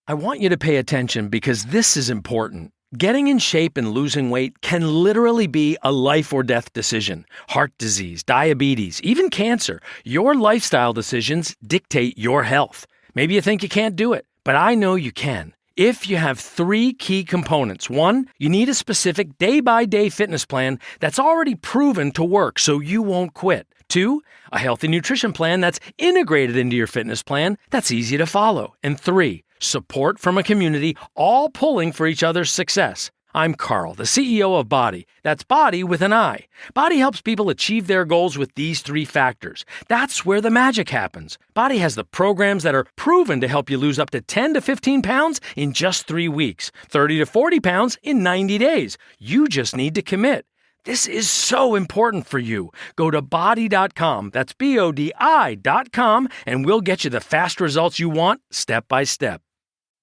I want you to pay attention because this is important. Getting in shape and losing weight can literally be a life or death decision. Heart disease, diabetes, even cancer. Your lifestyle decisions dictate your health. Maybe you think you can't do it, but I know you can. If you have 3 key components. 1, you need a specific day-by-day fitness plan that's already proven to work so you won't quit. 2, a healthy nutrition plan that's integrated into your fitness plan that's easy to follow. And 3, support from a community all pulling for each other's success. I'm Carl, the CEO of Body. That's Body with an I. Body helps people achieve their goals with these 3 factors. That's where the magic happens. Body has the programs that are proven to help you lose up to 10 to 15 pounds in just 3 weeks, 30 to 40 pounds in 90 days. You just need to commit. This is so important for you. Go to body.com, that's BODI.com, and we'll get you the fast results you want step by step.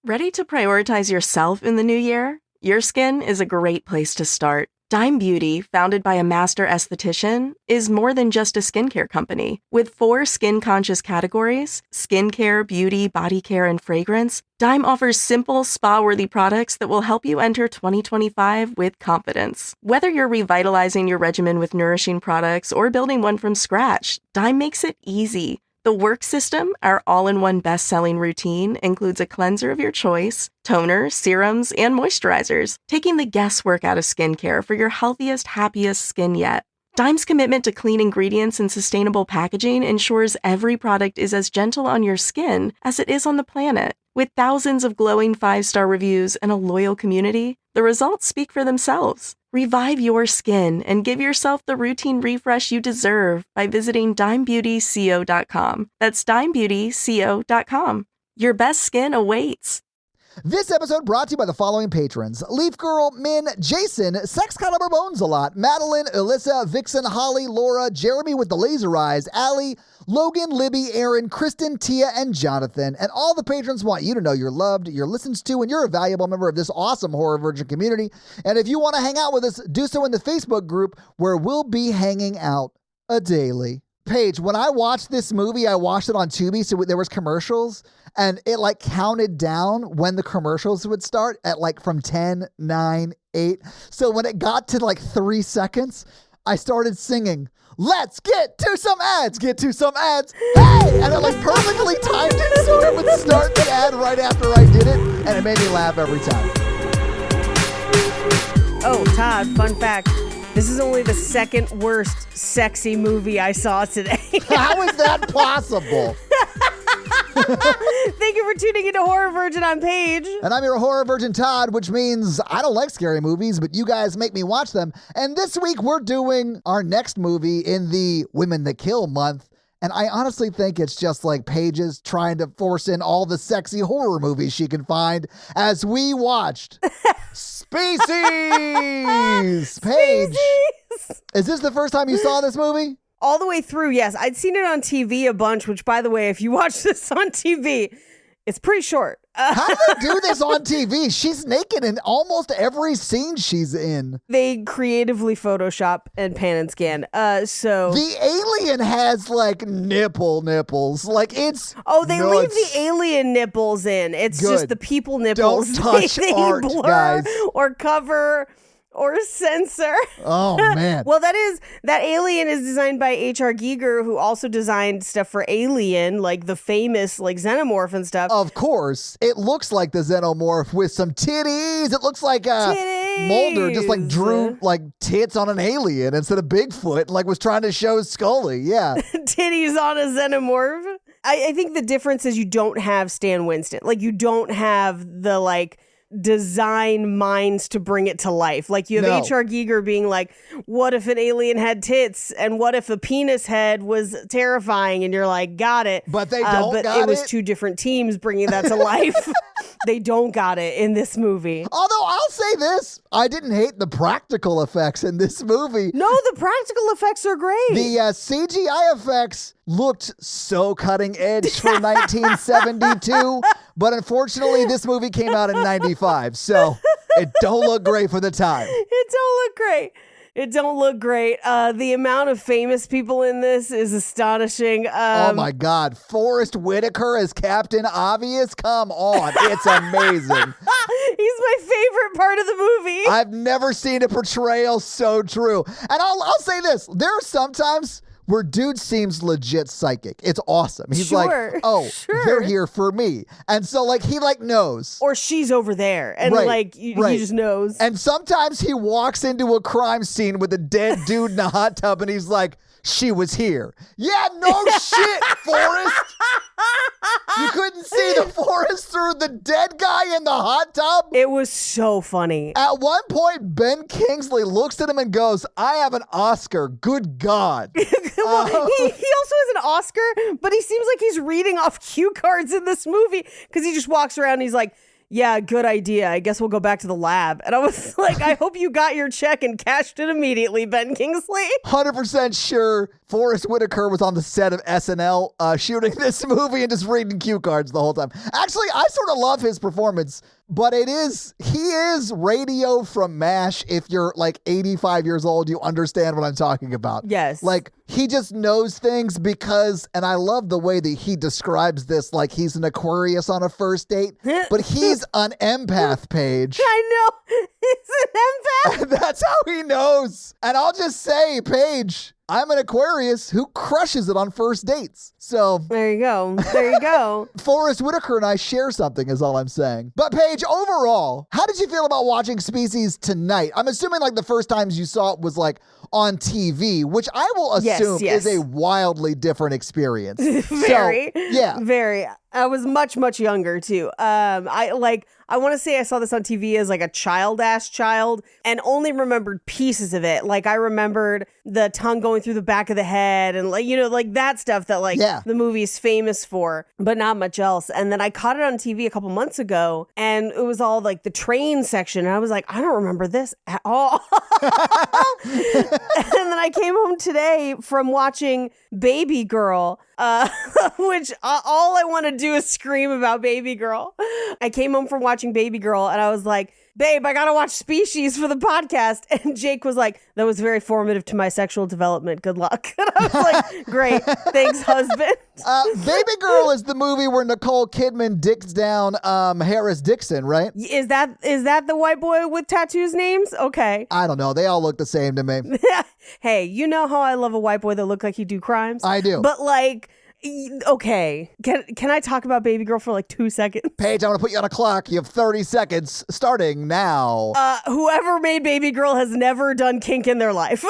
Ready to prioritize yourself in the new year? Your skin is a great place to start. Dime Beauty, founded by a master esthetician, is more than just a skincare company. With 4 skin-conscious categories, skincare, beauty, body care, and fragrance, Dime offers simple, spa-worthy products that will help you enter 2025 with confidence. Whether you're revitalizing your regimen with nourishing products or building one from scratch, Dime makes it easy. The Work System, our all-in-one best-selling routine, includes a cleanser of your choice, toner, serums, and moisturizers, taking the guesswork out of skincare for your healthiest, happiest skin yet. Dime's commitment to clean ingredients and sustainable packaging ensures every product is as gentle on your skin as it is on the planet. With thousands of glowing 5-star reviews and a loyal community, the results speak for themselves. Revive your skin and give yourself the routine refresh you deserve by visiting dimebeautyco.com. That's dimebeautyco.com. Your best skin awaits. This episode brought to you by the following patrons: Leaf Girl, Min, Jason, Sex Caliber Bones a Lot, Madeline, Alyssa, Vixen, Holly, Laura, Jeremy with the laser eyes, Allie, Logan, Libby, Aaron, Kristen, Tia, and Jonathan. And all the patrons want you to know you're loved, you're listened to, and you're a valuable member of this awesome Horror Virgin community. And if you want to hang out with us, do so in the Facebook group where we'll be hanging out daily. Paige, when I watched this movie, I watched it on Tubi, so there was commercials, and it like counted down when the commercials would start at like from 10, 9, 8. So when it got to like 3 seconds, I started singing, "Let's get to some ads, get to some ads, hey!" And it like perfectly timed it so it would start the ad right after I did it, and it made me laugh every time. Oh, Todd, fun fact. This is only the second worst sexy movie I saw today. How is that possible? Thank you for tuning into Horror Virgin. I'm Paige. And I'm your Horror Virgin Todd, which means I don't like scary movies, but you guys make me watch them. And this week we're doing our next movie in the Women That Kill month. And I honestly think it's just like Paige's trying to force in all the sexy horror movies she can find as we watched Species! Paige, is this the first time you saw this movie? All the way through, yes. I'd seen it on TV a bunch, which, by the way, if you watch this on TV, it's pretty short. How do they do this on TV? She's naked in almost every scene she's in. They creatively Photoshop and pan and scan. So the alien has like nipples. Like it's they nuts. leave the alien nipples in. It's Good. Just the people nipples. Don't touch they art, blur guys. Or cover or censor. Oh, man. Well, that alien is designed by H.R. Giger, who also designed stuff for Alien, like the famous like Xenomorph and stuff. Of course. It looks like the Xenomorph with some titties. It looks like Mulder just like drew like tits on an alien instead of Bigfoot and like was trying to show Scully. Yeah. Titties on a Xenomorph. I think the difference is you don't have Stan Winston. Like you don't have the like design minds to bring it to life. Like you have H.R. Giger being like, what if an alien had tits and what if a penis head was terrifying? And you're like, got it. But they don't but got it. It was 2 different teams bringing that to life. They don't got it in this movie. Although I'll say this, I didn't hate the practical effects in this movie. No, the practical effects are great. The CGI effects looked so cutting edge for 1972, but unfortunately this movie came out in 95, so it don't look great for the time. It don't look great. It don't look great. The amount of famous people in this is astonishing. Oh my God. Forrest Whitaker as Captain Obvious? Come on. It's amazing. He's my favorite part of the movie. I've never seen a portrayal so true. And I'll say this. There are sometimes where dude seems legit psychic. It's awesome. He's like, oh, they're here for me. And so like he like knows. Or she's over there. And like he just knows. And sometimes he walks into a crime scene with a dead dude in a hot tub and he's like, she was here. Yeah, no shit, Forrest. You couldn't see the forest through the dead guy in the hot tub? It was so funny. At one point, Ben Kingsley looks at him and goes, I have an Oscar. Good God. Well, he also has an Oscar, but he seems like he's reading off cue cards in this movie because he just walks around and he's like, yeah, good idea. I guess we'll go back to the lab. And I was like, I hope you got your check and cashed it immediately, Ben Kingsley. 100% sure Forrest Whitaker was on the set of SNL shooting this movie and just reading cue cards the whole time. Actually, I sort of love his performance, but he is Radio from MASH. If you're like 85 years old, you understand what I'm talking about. Yes. Like, he just knows things because, and I love the way that he describes this like he's an Aquarius on a first date, but he's an empath, Paige. I know. He's an empath. And that's how he knows. And I'll just say, Paige, I'm an Aquarius who crushes it on first dates. So there you go. There you go. Forrest Whitaker and I share something is all I'm saying. But Paige, overall, how did you feel about watching Species tonight? I'm assuming like the first times you saw it was like on TV, which I will assume is a wildly different experience. Very. So, yeah. Very. I was much, much younger too. I want to say I saw this on TV as like a child and only remembered pieces of it. Like I remembered the tongue going through the back of the head and like, you know, like that stuff that like the movie's famous for, but not much else. And then I caught it on TV a couple months ago and it was all like the train section. And I was like, I don't remember this at all. And then I came home today from watching Baby Girl, which all I want to do is scream about Baby Girl. I came home from watching Baby Girl and I was like, babe, I gotta watch Species for the podcast. And Jake was like, that was very formative to my sexual development. Good luck. And I was like, great. Thanks, husband. Baby Girl is the movie where Nicole Kidman dicks down Harris Dixon, right? Is that the white boy with tattoos names? Okay. I don't know. They all look the same to me. Hey, you know how I love a white boy that look like he do crimes? I do. But like, okay. Can I talk about Baby Girl for like 2 seconds? Paige, I'm going to put you on a clock. You have 30 seconds starting now. Whoever made Baby Girl has never done kink in their life.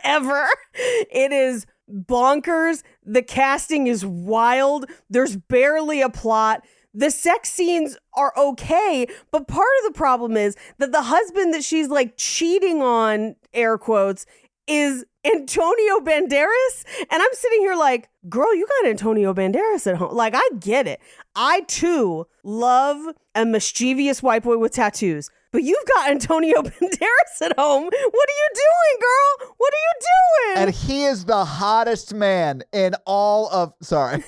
Ever. It is bonkers. The casting is wild. There's barely a plot. The sex scenes are okay, but part of the problem is that the husband that she's like cheating on, air quotes, is Antonio Banderas. And I'm sitting here like, girl, you got Antonio Banderas at home. Like, I get it. I too love a mischievous white boy with tattoos. But you've got Antonio Banderas at home. What are you doing, girl? What are you doing? And he is the hottest man in all of... Sorry.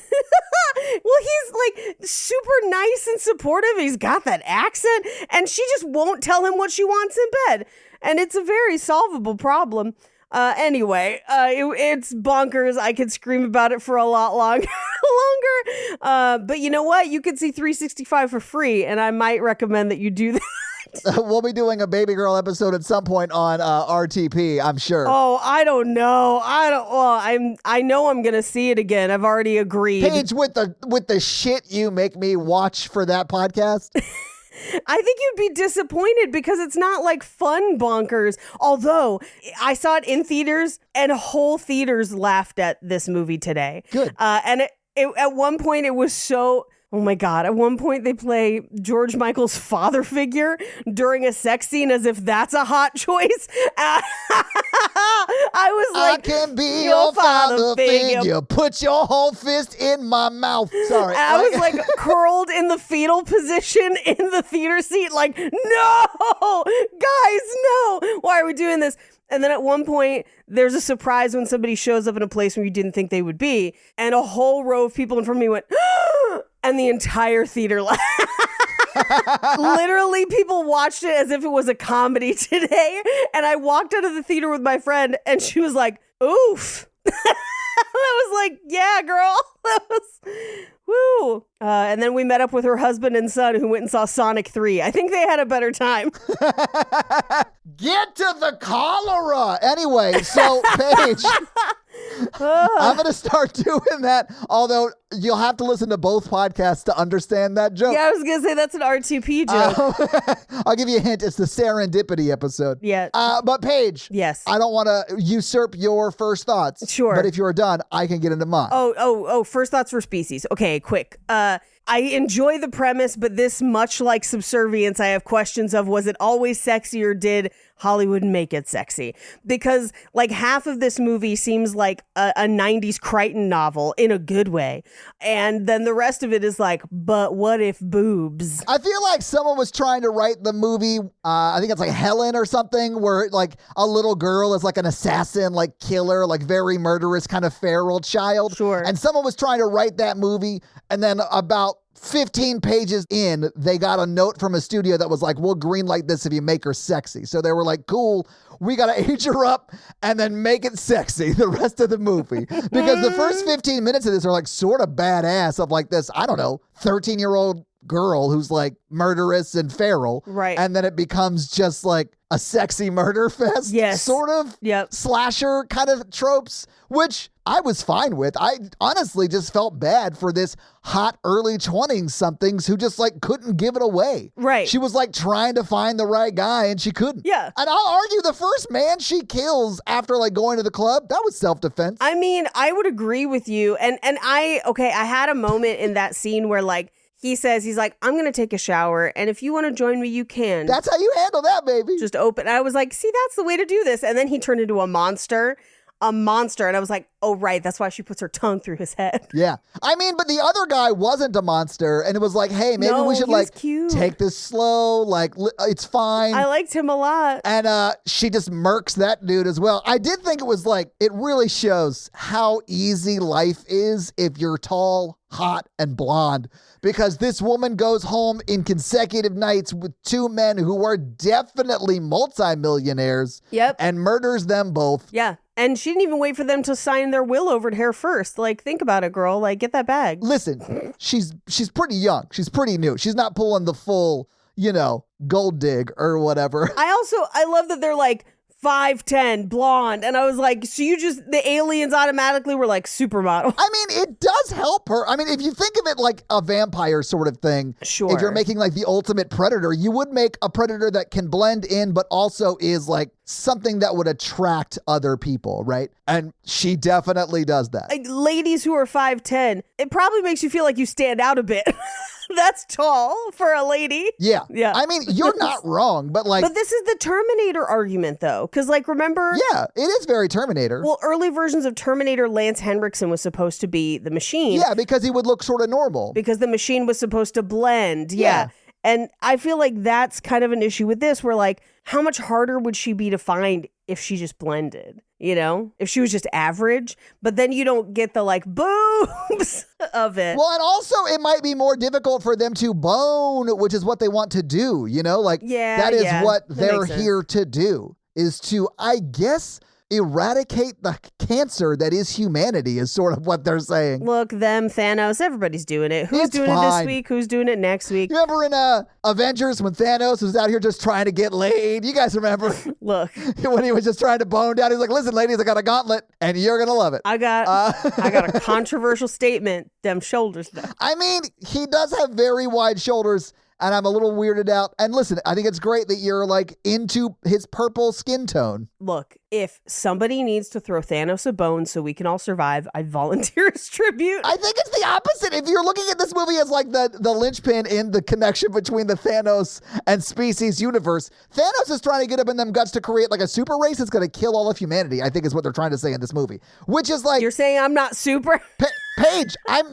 Well, he's like super nice and supportive. He's got that accent. And she just won't tell him what she wants in bed. And it's a very solvable problem. Anyway, it's bonkers. I could scream about it for a lot longer. But you know what? You could see 365 for free. And I might recommend that you do that. We'll be doing a Baby Girl episode at some point on RTP, I'm sure. Oh, I don't know. I know I'm gonna see it again. I've already agreed. Paige, with the shit you make me watch for that podcast. I think you'd be disappointed because it's not like fun bonkers. Although I saw it in theaters and whole theaters laughed at this movie today. Good. And at one point it was so... Oh my God. At one point they play George Michael's father figure during a sex scene as if that's a hot choice. I was like, I can be your father figure. Put your whole fist in my mouth. Sorry. And I was like curled in the fetal position in the theater seat. Like, no, guys, no. Why are we doing this? And then at one point, there's a surprise when somebody shows up in a place where you didn't think they would be. And a whole row of people in front of me went, and the entire theater laughed. Literally, people watched it as if it was a comedy today. And I walked out of the theater with my friend and she was like, oof. I was like, yeah, girl. That was, woo. And then we met up with her husband and son who went and saw Sonic 3. I think they had a better time. Get to the cholera. Anyway, so Paige, I'm going to start doing that, although you'll have to listen to both podcasts to understand that joke. Yeah, I was going to say that's an RTP joke. I'll give you a hint. It's the serendipity episode. Yeah. But Paige, yes. I don't want to usurp your first thoughts. Sure. But if you're done, I can get into mine. Oh, first thoughts for species. Okay, quick. I enjoy the premise, but this, much like Subservience, I have questions of, was it always sexy or did Hollywood make it sexy? Because like half of this movie seems like a 90s Crichton novel in a good way. And then the rest of it is like, but what if boobs? I feel like someone was trying to write the movie, I think it's like Helen or something, where like a little girl is like an assassin, like killer, like very murderous kind of feral child. Sure. And someone was trying to write that movie, and then about 15 pages in, they got a note from a studio that was like, we'll greenlight this if you make her sexy. So they were like, cool, we got to age her up and then make it sexy the rest of the movie. Because the first 15 minutes of this are like sort of badass of like this, I don't know, 13-year-old girl who's like murderous and feral. Right. And then it becomes just like a sexy murder fest. Yes. Sort of. Yep. Slasher kind of tropes, which I was fine with. I honestly just felt bad for this hot early 20s somethings who just like couldn't give it away. Right. She was like trying to find the right guy and she couldn't. Yeah. And I'll argue the first man she kills after like going to the club, that was self-defense. I mean, I would agree with you. And I had a moment in that scene where like, he's like, I'm going to take a shower. And if you want to join me, you can. That's how you handle that, baby. Just open. I was like, see, that's the way to do this. And then he turned into a monster. And I was like, oh, right. That's why she puts her tongue through his head. Yeah. I mean, but the other guy wasn't a monster. And it was like, hey, maybe we should like take this slow. Like, it's fine. I liked him a lot. And she just murks that dude as well. I did think it was like, it really shows how easy life is if you're tall, hot, and blonde. Because this woman goes home in consecutive nights with two men who are definitely multimillionaires. Yep. And murders them both. Yeah. And she didn't even wait for them to sign their will over to her first. Like, think about it, girl. Like, get that bag. Listen, she's pretty young. She's pretty new. She's not pulling the full, gold dig or whatever. I love that they're like 5'10", blonde. And I was like, so the aliens automatically were like supermodel. I mean, it does help her. I mean, if you think of it like a vampire sort of thing, sure. If you're making like the ultimate predator, you would make a predator that can blend in, but also is like something that would attract other people, right? And she definitely does that. Like ladies who are 5'10", it probably makes you feel like you stand out a bit. That's tall for a lady. Yeah. Yeah. I mean, you're not wrong, but like... But this is the Terminator argument, though. Because, like, remember... Yeah, it is very Terminator. Well, early versions of Terminator, Lance Henriksen was supposed to be the machine. Yeah, because he would look sort of normal. Because the machine was supposed to blend. Yeah. And I feel like that's kind of an issue with this, where, like, how much harder would she be to find if she just blended? If she was just average, but then you don't get the like boobs of it. Well, and also it might be more difficult for them to bone, which is what they want to do, that is what they're here to do, is to, I guess, eradicate the cancer that is humanity is sort of what they're saying. Look, Thanos, everybody's doing it. Who's doing it this week? Who's doing it next week? You remember in Avengers when Thanos was out here just trying to get laid? You guys remember? Look. When he was just trying to bone down, he's like, listen, ladies, I got a gauntlet and you're going to love it. I got a controversial statement. Them shoulders, though. I mean, he does have very wide shoulders. And I'm a little weirded out. And listen, I think it's great that you're like into his purple skin tone. Look, if somebody needs to throw Thanos a bone so we can all survive, I volunteer as tribute. I think it's the opposite. If you're looking at this movie as like the linchpin in the connection between the Thanos and species universe, Thanos is trying to get up in them guts to create like a super race that's going to kill all of humanity, I think is what they're trying to say in this movie. Which is like... You're saying I'm not super? Paige, I'm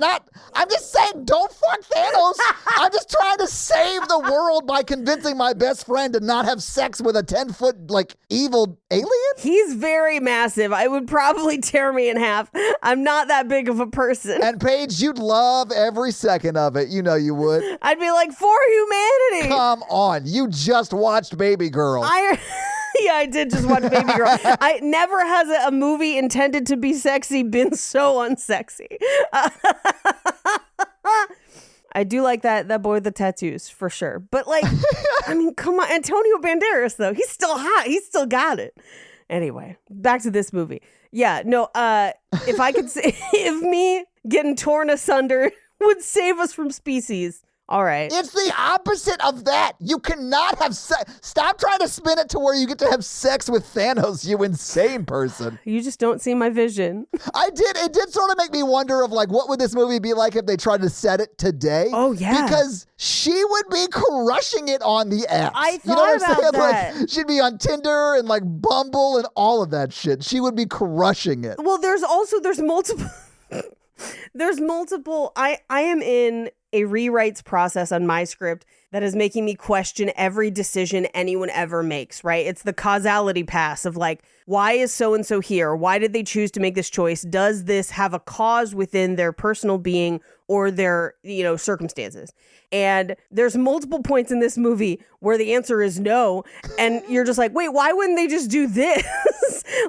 just saying, don't fuck Thanos. I'm just trying to save the world by convincing my best friend to not have sex with a 10-foot, like, evil alien? He's very massive. I would probably tear me in half. I'm not that big of a person. And Paige, you'd love every second of it. You know you would. I'd be like, for humanity. Come on. You just watched Baby Girl. Yeah, I did just watch Baby Girl. I never has a movie intended to be sexy been so unsexy. I do like that boy with the tattoos for sure. But like, I mean, come on, Antonio Banderas though, he's still hot. He's still got it. Anyway, back to this movie. Yeah, no. If I could say, if me getting torn asunder would save us from species. All right. It's the opposite of that. You cannot have sex. Stop trying to spin it to where you get to have sex with Thanos, you insane person. You just don't see my vision. It did sort of make me wonder of like, what would this movie be like if they tried to set it today? Oh, yeah. Because she would be crushing it on the apps. I thought about that. Like, she'd be on Tinder and like Bumble and all of that shit. She would be crushing it. Well, there's multiple... There's multiple. I am in a rewrites process on my script that is making me question every decision anyone ever makes, right? It's the causality pass of like, why is so-and-so here? Why did they choose to make this choice? Does this have a cause within their personal being or their, circumstances? And there's multiple points in this movie where the answer is no. And you're just like, wait, why wouldn't they just do this?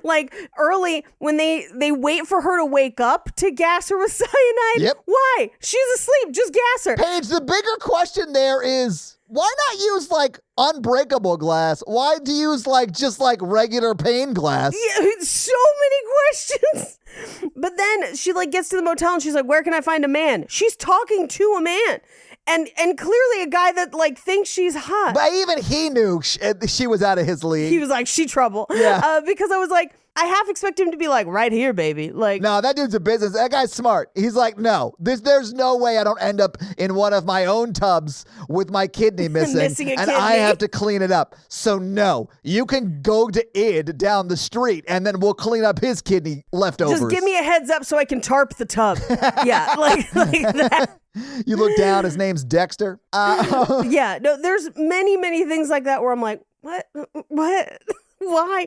Like early when they wait for her to wake up to gas her with cyanide. Yep. Why? She's asleep. Just gas her. Paige, the bigger question there is, why not use like unbreakable glass? Why do you use just regular pane glass? Yeah, so many questions. But then she gets to the motel and she's like, where can I find a man? She's talking to a man. And clearly a guy that thinks she's hot. But even he knew she was out of his league. He was like, she trouble. Yeah. Because I was like, I half expect him to be like, right here, baby. No, that dude's a business. That guy's smart. He's like, no, there's no way I don't end up in one of my own tubs with my kidney missing. And I have to clean it up. So no, you can go to Id down the street and then we'll clean up his kidney leftovers. Just give me a heads up so I can tarp the tub. Yeah, like that. You look down, his name's Dexter. Yeah, no, there's many things like that where I'm like, what? Why?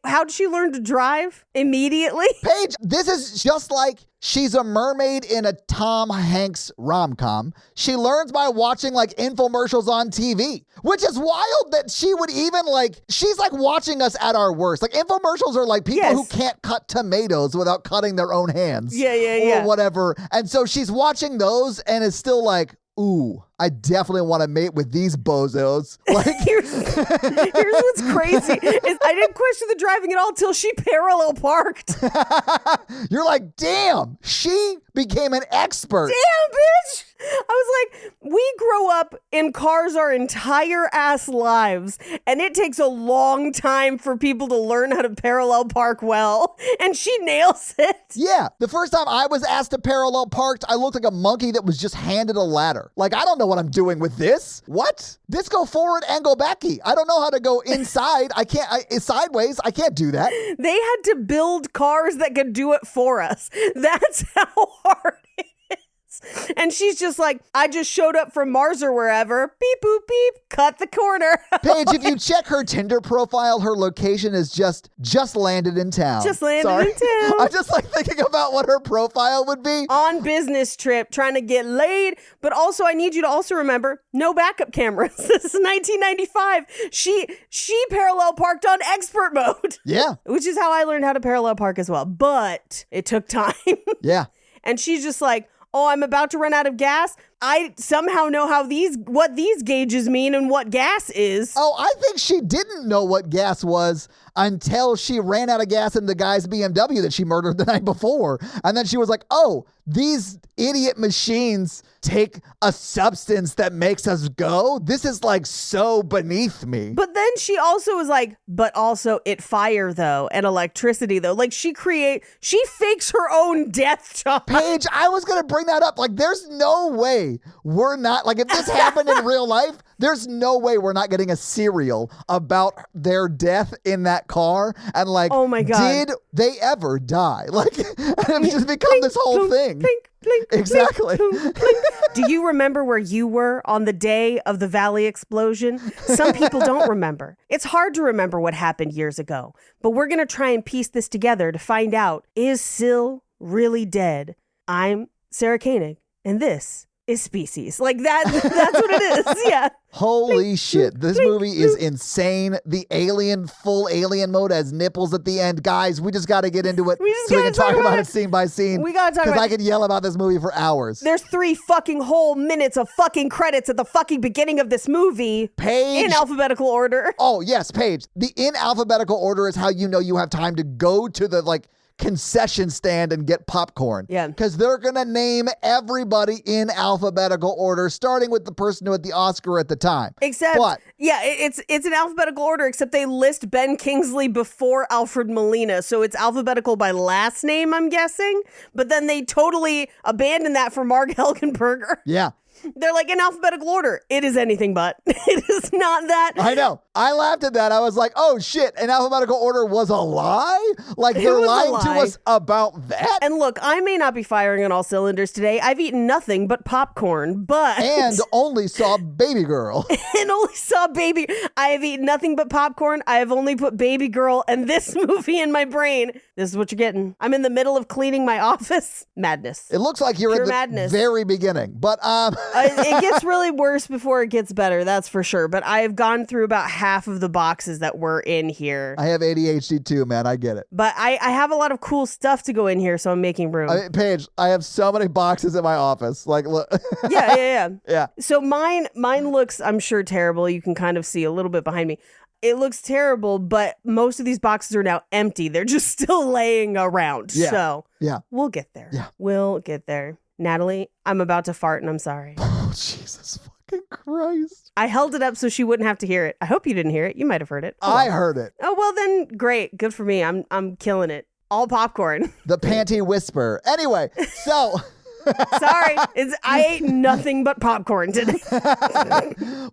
How'd she learn to drive immediately? Paige, this is just like she's a mermaid in a Tom Hanks rom-com. She learns by watching infomercials on TV, which is wild that she would even she's watching us at our worst. Infomercials are people who can't cut tomatoes without cutting their own hands. Yeah. Or whatever. And so she's watching those and is still like, ooh, I definitely want to mate with these bozos. Here's what's crazy is I didn't question the driving at all till she parallel parked. You're like, damn, she became an expert. Damn, bitch. I was like, we grow up in cars our entire ass lives, and it takes a long time for people to learn how to parallel park well, and she nails it. Yeah, the first time I was asked to parallel park, I looked like a monkey that was just handed a ladder. I don't know what I'm doing with this. What? This go forward and go backy. I don't know how to go inside. Sideways. I can't do that. They had to build cars that could do it for us. That's how hard it is. And she's just like, I just showed up from Mars or wherever. Beep, boop, beep. Cut the corner. Paige, if you check her Tinder profile, her location is just landed in town. Just landed in town. I'm just thinking about what her profile would be. On business trip, trying to get laid. But also, I need you to also remember, no backup cameras. This is 1995. She parallel parked on expert mode. Yeah. Which is how I learned how to parallel park as well. But it took time. Yeah. And she's just like, oh, I'm about to run out of gas. I somehow know what these gauges mean and what gas is. Oh, I think she didn't know what gas was until she ran out of gas in the guy's BMW that she murdered the night before. And then she was like, oh, these idiot machines take a substance that makes us go. This is so beneath me. But then she also was like, but also it fire though and electricity though. She fakes her own death. Paige, I was going to bring that up. There's no way way we're not, like, if this happened in real life, there's no way we're not getting a serial about their death in that car. And, like, oh my God, did they ever die? Like, it's just become this whole thing. Exactly. Do you remember where you were on the day of the Valley explosion? Some people don't remember. It's hard to remember what happened years ago, but we're going to try and piece this together to find out, is Syl really dead? I'm Sarah Koenig, and this is Species. Like that's what it is. Yeah. Holy shit. This movie is insane. The alien, full alien mode has nipples at the end. Guys, we just got to get into it so we can talk about it scene by scene. We got to talk about it. Because I could yell about this movie for hours. There's 3 fucking whole minutes of fucking credits at the fucking beginning of this movie. Page. In alphabetical order. Oh, yes, Paige. The in alphabetical order is how you know you have time to go to the, like, concession stand and get popcorn. Yeah. Because they're going to name everybody in alphabetical order, starting with the person who had the Oscar at the time. Except, it's in alphabetical order, except they list Ben Kingsley before Alfred Molina. So it's alphabetical by last name, I'm guessing. But then they totally abandoned that for Mark Helgenberger. Yeah. They're like, in alphabetical order. It is anything but. It is not that. I know. I laughed at that. I was like, oh shit, in alphabetical order was a lie? Like, they're lying to us about that? And look, I may not be firing on all cylinders today. I've eaten nothing but popcorn, but... And only saw Baby Girl. And only saw Baby... I have eaten nothing but popcorn. I have only put Baby Girl and this movie in my brain. This is what you're getting. I'm in the middle of cleaning my office. Madness. It looks like you're Pure at the madness. very beginning, but it gets really worse before it gets better, that's for sure. But I have gone through about half of the boxes that were in here. I have ADHD too, man. I get it. But I have a lot of cool stuff to go in here, so I'm making room. Paige, I have so many boxes in my office. Like, look. Yeah. Yeah. So mine looks, I'm sure, terrible. You can kind of see a little bit behind me. It looks terrible, but most of these boxes are now empty. They're just still laying around. Yeah. So yeah, we'll get there. Yeah. We'll get there. Natalie, I'm about to fart and I'm sorry. Oh, Jesus fucking Christ. I held it up so she wouldn't have to hear it. I hope you didn't hear it. You might have heard it. I heard it. Oh, well then, great. Good for me. I'm killing it. All popcorn. The panty whisper. Anyway, so... Sorry, I ate nothing but popcorn today.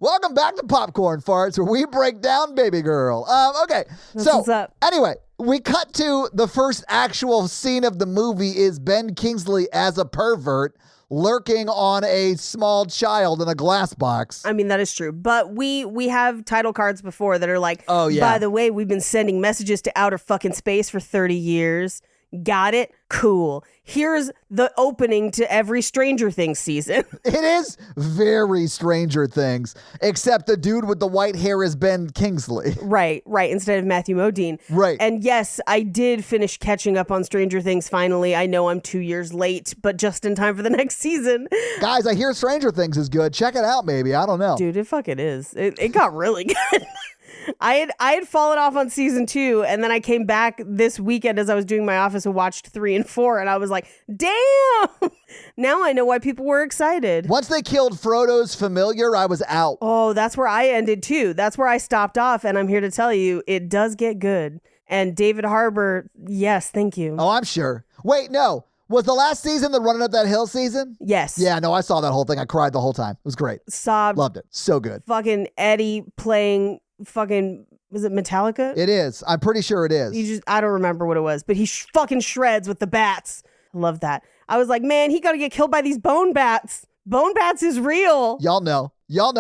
Welcome back to Popcorn Farts, where we break down Baby Girl. Okay, That's so what's up. Anyway, we cut to the first actual scene of the movie is Ben Kingsley as a pervert lurking on a small child in a glass box. I mean, that is true. But we have title cards before that are like, oh, yeah. By the way, we've been sending messages to outer fucking space for 30 years. Got it? Cool. Here's the opening to every Stranger Things season. It is very Stranger Things, except the dude with the white hair is Ben Kingsley. Right. Instead of Matthew Modine. Right. And yes, I did finish catching up on Stranger Things finally. I know I'm 2 years late, but just in time for the next season. Guys, I hear Stranger Things is good. Check it out, maybe. I don't know. Dude, it fucking is. It got really good. I had fallen off on season 2, and then I came back this weekend as I was doing my office and watched 3 and 4, and I was like, damn! Now I know why people were excited. Once they killed Frodo's familiar, I was out. Oh, that's where I ended too. That's where I stopped off, and I'm here to tell you, it does get good. And David Harbour, yes, thank you. Oh, I'm sure. Wait, no. Was the last season the Running Up That Hill season? Yes. Yeah, no, I saw that whole thing. I cried the whole time. It was great. Sobbed. Loved it. So good. Fucking Eddie playing fucking, was it Metallica? It is. I'm pretty sure it is. I don't remember what it was, but he fucking shreds with the bats. I love that. I was like, man, he got to get killed by these bone bats. Bone bats is real. Y'all know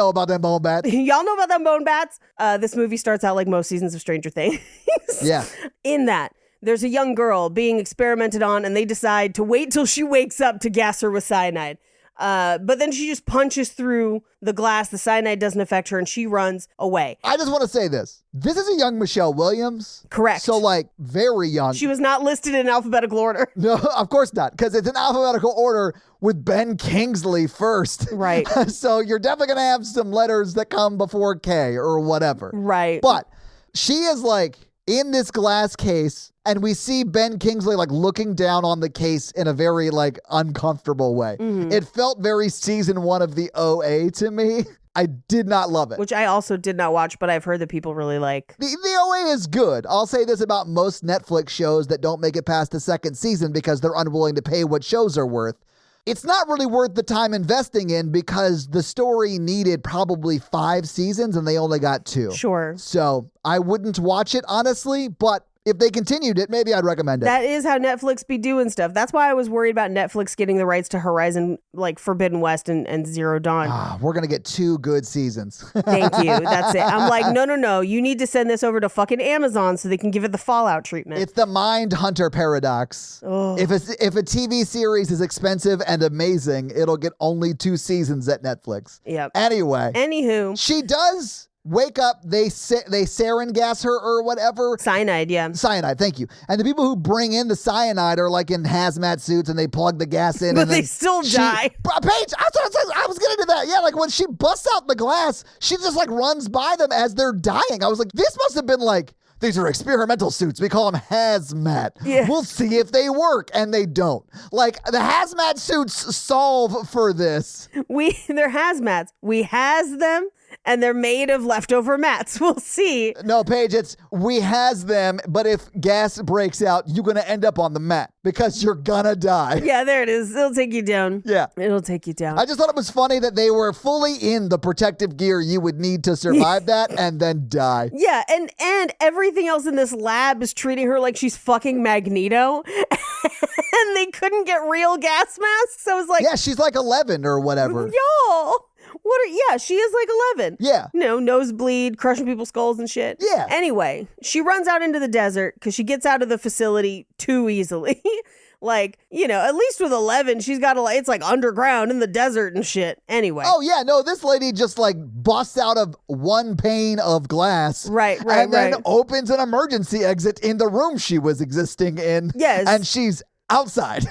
about them bone bats. Y'all know about them bone bats. This movie starts out like most seasons of Stranger Things. Yeah. In that, there's a young girl being experimented on, and they decide to wait till she wakes up to gas her with cyanide. But then she just punches through the glass. The cyanide doesn't affect her, and she runs away. I just want to say this. This is a young Michelle Williams. Correct. So, like, very young. She was not listed in alphabetical order. No, of course not, because it's in alphabetical order with Ben Kingsley first. Right. So you're definitely going to have some letters that come before K or whatever. Right. But she is, like, in this glass case, and we see Ben Kingsley like looking down on the case in a very like uncomfortable way. Mm-hmm. It felt very season 1 of the OA to me. I did not love it. Which I also did not watch, but I've heard that people really like. The OA is good. I'll say this about most Netflix shows that don't make it past the second season because they're unwilling to pay what shows are worth. it's not really worth the time investing in because the story needed probably 5 seasons and they only got 2. Sure. So I wouldn't watch it, honestly, but if they continued it, maybe I'd recommend it. That is how Netflix be doing stuff. That's why I was worried about Netflix getting the rights to Horizon, like Forbidden West and Zero Dawn. We're going to get 2 good seasons. Thank you. That's it. I'm like, no. You need to send this over to fucking Amazon so they can give it the Fallout treatment. It's the Mind Hunter paradox. Oh. If a TV series is expensive and amazing, it'll get only 2 seasons at Netflix. Yep. Anyway. Anywho. She does wake up, they sarin gas her or whatever. Cyanide, yeah. Cyanide, thank you. And the people who bring in the cyanide are like in hazmat suits and they plug the gas in. But and they still die. Paige, I was getting to that. Yeah, like when she busts out the glass, she just like runs by them as they're dying. I was like, this must have been like, these are experimental suits. We call them hazmat. Yeah. We'll see if they work. And they don't. Like the hazmat suits solve for this. They're hazmats. We has them. And they're made of leftover mats. We'll see. No, Paige, we has them, but if gas breaks out, you're going to end up on the mat because you're going to die. Yeah, there it is. It'll take you down. Yeah. It'll take you down. I just thought it was funny that they were fully in the protective gear you would need to survive that and then die. Yeah, and everything else in this lab is treating her like she's fucking Magneto. And they couldn't get real gas masks. I was like, yeah, she's like 11 or whatever. Y'all. She is like 11. Yeah. Nosebleed, crushing people's skulls and shit. Yeah. Anyway, she runs out into the desert because she gets out of the facility too easily. Like, at least with 11, she's got it's like underground in the desert and shit. Anyway. Oh, yeah. No, this lady just like busts out of one pane of glass. Right. And then opens an emergency exit in the room she was existing in. Yes. And she's outside.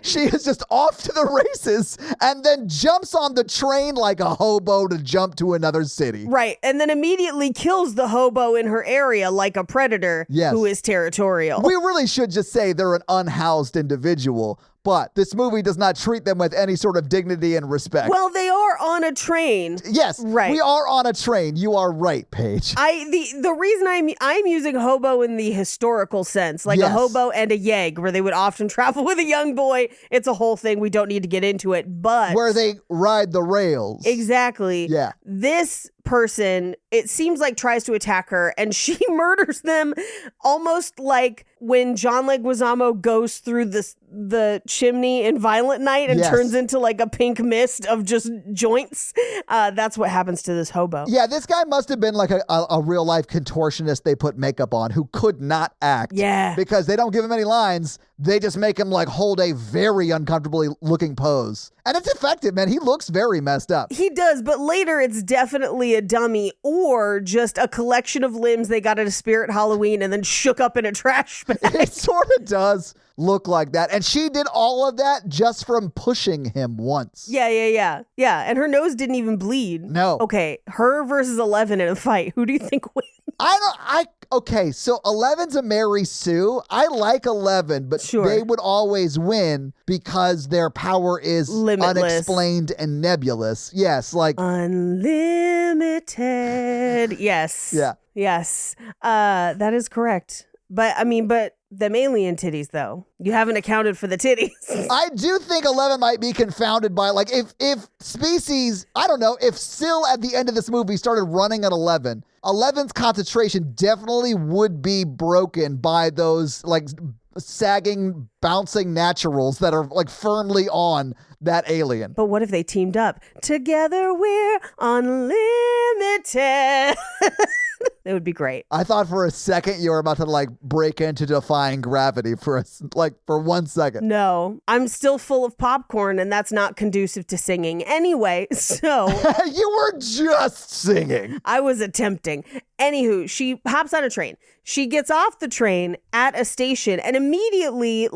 She is just off to the races and then jumps on the train like a hobo to jump to another city. Right. And then immediately kills the hobo in her area like a predator who is territorial. We really should just say they're an unhoused individual. But this movie does not treat them with any sort of dignity and respect. Well, they are on a train. Yes, right. We are on a train. You are right, Paige. The reason I'm using hobo in the historical sense, like a hobo and a yegg, where they would often travel with a young boy. It's a whole thing. We don't need to get into it, but where they ride the rails. Exactly. Yeah. This person, it seems like, tries to attack her and she murders them almost like when John Leguizamo goes through the chimney in Violent Night and turns into like a pink mist of just joints. That's what happens to this hobo. Yeah, this guy must have been like a real life contortionist they put makeup on who could not act. Yeah. Because they don't give him any lines. They just make him like hold a very uncomfortably looking pose. And it's effective, man. He looks very messed up. He does, but later it's definitely a dummy or just a collection of limbs they got at a Spirit Halloween and then shook up in a trash bag. It sort of does look like that. And she did all of that just from pushing him once. Yeah. And her nose didn't even bleed. No. Okay, her versus 11 in a fight. Who do you think wins? Okay, so 11's a Mary Sue. I like 11, but they would always win because their power is limitless, unexplained and nebulous. Yes, like unlimited. Yes. Yeah. Yes. That is correct. But them alien titties, though. You haven't accounted for the titties. I do think 11 might be confounded by, like, if species, I don't know, if Syl at the end of this movie started running at 11's concentration definitely would be broken by those, like, sagging, bouncing naturals that are, like, firmly on that alien. But what if they teamed up? Together we're unlimited. It would be great. I thought for a second you were about to like break into defying gravity for 1 second. No, I'm still full of popcorn and that's not conducive to singing. Anyway, so. You were just singing. I was attempting. Anywho, she hops on a train. She gets off the train at a station and immediately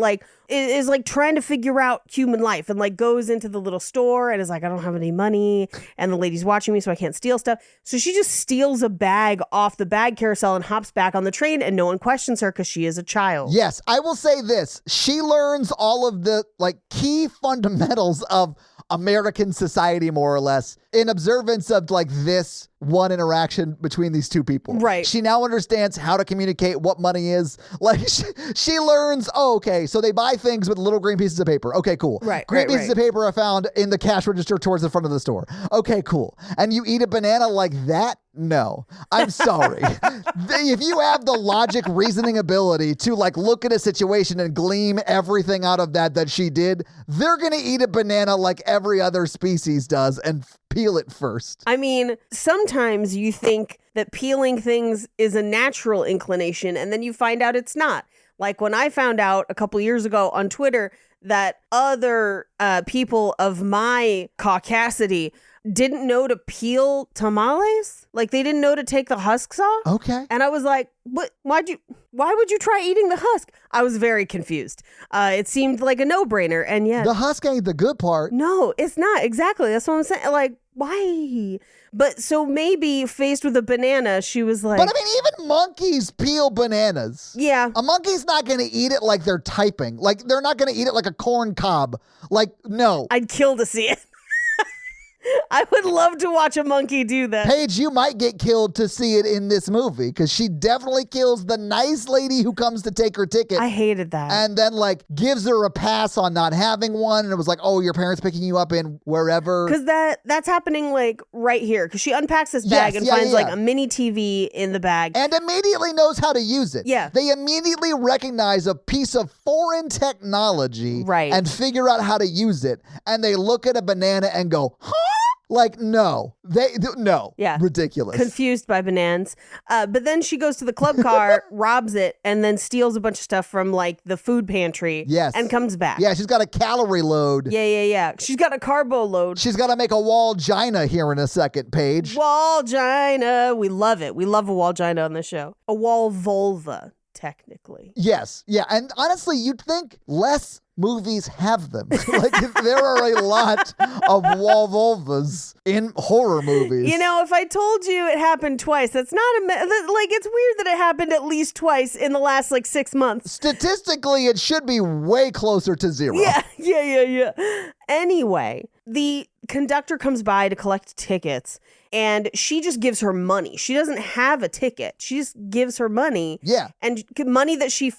is like trying to figure out human life and like goes into the little store and is like, I don't have any money and the lady's watching me so I can't steal stuff. So she just steals a bag off the bag carousel and hops back on the train and no one questions her because she is a child. Yes, I will say this. She learns all of the like key fundamentals of American society more or less in observance of like this one interaction between these two people. Right. She now understands how to communicate what money is. Like she learns, oh, okay, so they buy things with little green pieces of paper. Okay, cool. Right, green right, pieces right. of paper are found in the cash register towards the front of the store. Okay, cool. And you eat a banana like that? No. I'm sorry. If you have the logic reasoning ability to like look at a situation and glean everything out of that she did, they're going to eat a banana like every other species does and peel it first. I mean, sometimes you think that peeling things is a natural inclination, and then you find out it's not. Like when I found out a couple years ago on Twitter that other people of my caucasity didn't know to peel tamales. Like they didn't know to take the husks off. Okay. And I was like, "What? Why would you try eating the husk?" I was very confused. It seemed like a no-brainer, and yet The husk ain't the good part. no, it's not. Exactly. That's what I'm saying. Like, why? But so maybe faced with a banana, she was like, But I mean, even monkeys peel bananas. yeah. A monkey's not going to eat it like they're typing. Like, they're not going to eat it like a corn cob. Like, no. I'd kill to see it. I would love to watch a monkey do that. Paige, you might get killed to see it in this movie because she definitely kills the nice lady who comes to take her ticket I hated that. and then, like, gives her a pass on not having one. And it was like, oh, your parents picking you up in wherever. Because that's happening like right here. Because she unpacks this bag Yes, and yeah, finds yeah, like yeah. a mini TV in the bag. And immediately knows how to use it. Yeah. They immediately recognize a piece of foreign technology Right. and figure out how to use it. And they look at a banana and go, huh? Like, no. No. Yeah. Ridiculous. Confused by bananas. But then she goes to the club car, robs it, and then steals a bunch of stuff from like the food pantry. Yes. And comes back. Yeah, she's got a calorie load. Yeah. She's got a carbo load. She's got to make a wall-gina here in a second, Paige. Wall-gina. We love it. We love a wall-gina on this show. A wall vulva, technically. Yes. Yeah. And honestly, you'd think less movies have them. Like, there are a lot of wall vulvas in horror movies. You know, if I told you it happened twice, that's not like, it's weird that it happened at least twice in the last like 6 months. Statistically, it should be way closer to zero. Yeah. Anyway, the conductor comes by to collect tickets and she just gives her money. She doesn't have a ticket. She just gives her money. Yeah. And money that she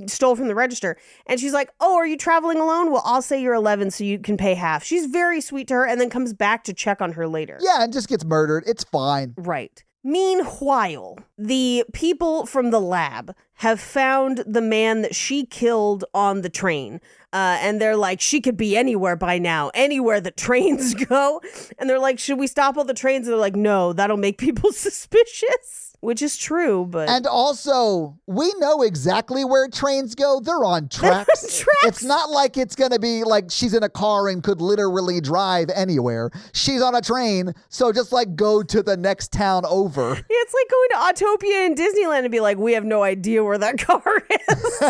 stole from the register. And she's like, oh, are you traveling alone? Well, I'll say you're 11 so you can pay half. She's very sweet to her and then comes back to check on her later. Yeah, and just gets murdered. It's fine. Right. Meanwhile, the people from the lab have found the man that she killed on the train. And they're like, she could be anywhere by now, anywhere the trains go. And they're like, should we stop all the trains? And they're like, no, that'll make people suspicious. Which is true, but... And also, we know exactly where trains go. They're on tracks. It's not like it's going to be like she's in a car and could literally drive anywhere. She's on a train, so just like go to the next town over. Yeah, it's like going to Autopia and Disneyland and be like, we have no idea where that car is.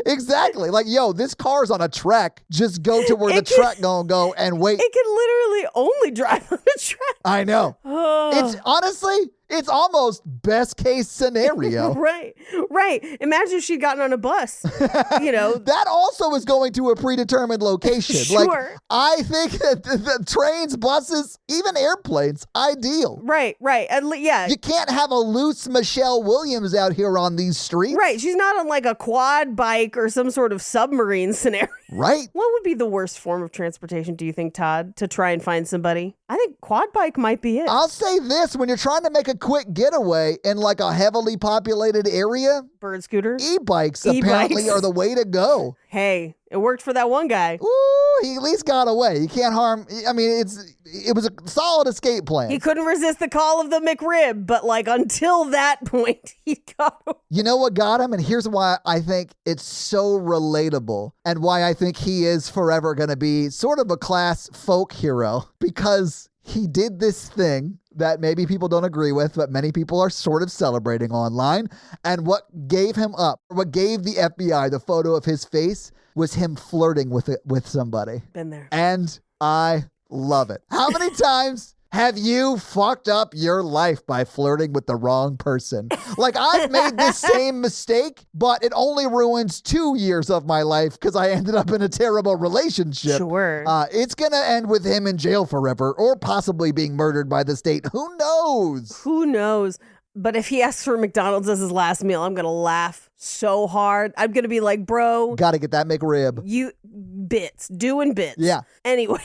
Exactly. Like, yo, this car's on a trek. Just go to where the track gonna go and wait. It can literally only drive on a track. I know. It's honestly... It's almost best case scenario. Right. Imagine if she'd gotten on a bus, That also is going to a predetermined location. Sure. Like, I think that the trains, buses, even airplanes, ideal. Right. And yeah. You can't have a loose Michelle Williams out here on these streets. Right. She's not on like a quad bike or some sort of submarine scenario. Right? What would be the worst form of transportation, do you think, Todd, to try and find somebody? I think quad bike might be it. I'll say this, when you're trying to make a quick getaway in like a heavily populated area, Bird scooter. e-bikes apparently are the way to go. Hey, it worked for that one guy. Ooh, he at least got away. He can't harm. I mean, it was a solid escape plan. He couldn't resist the call of the McRib, but like until that point, he got away. You know what got him? And here's why I think it's so relatable and why I think he is forever going to be sort of a class folk hero, because he did this thing that maybe people don't agree with, but many people are sort of celebrating online. And what gave him up, what gave the FBI the photo of his face, was him flirting with somebody. Been there. And I love it. How many times have you fucked up your life by flirting with the wrong person? Like, I've made this same mistake, but it only ruins 2 years of my life because I ended up in a terrible relationship. Sure. It's going to end with him in jail forever or possibly being murdered by the state. Who knows? Who knows? But if he asks for McDonald's as his last meal, I'm going to laugh so hard. I'm going to be like, bro. Got to get that McRib. You doing bits. Yeah. Anyway.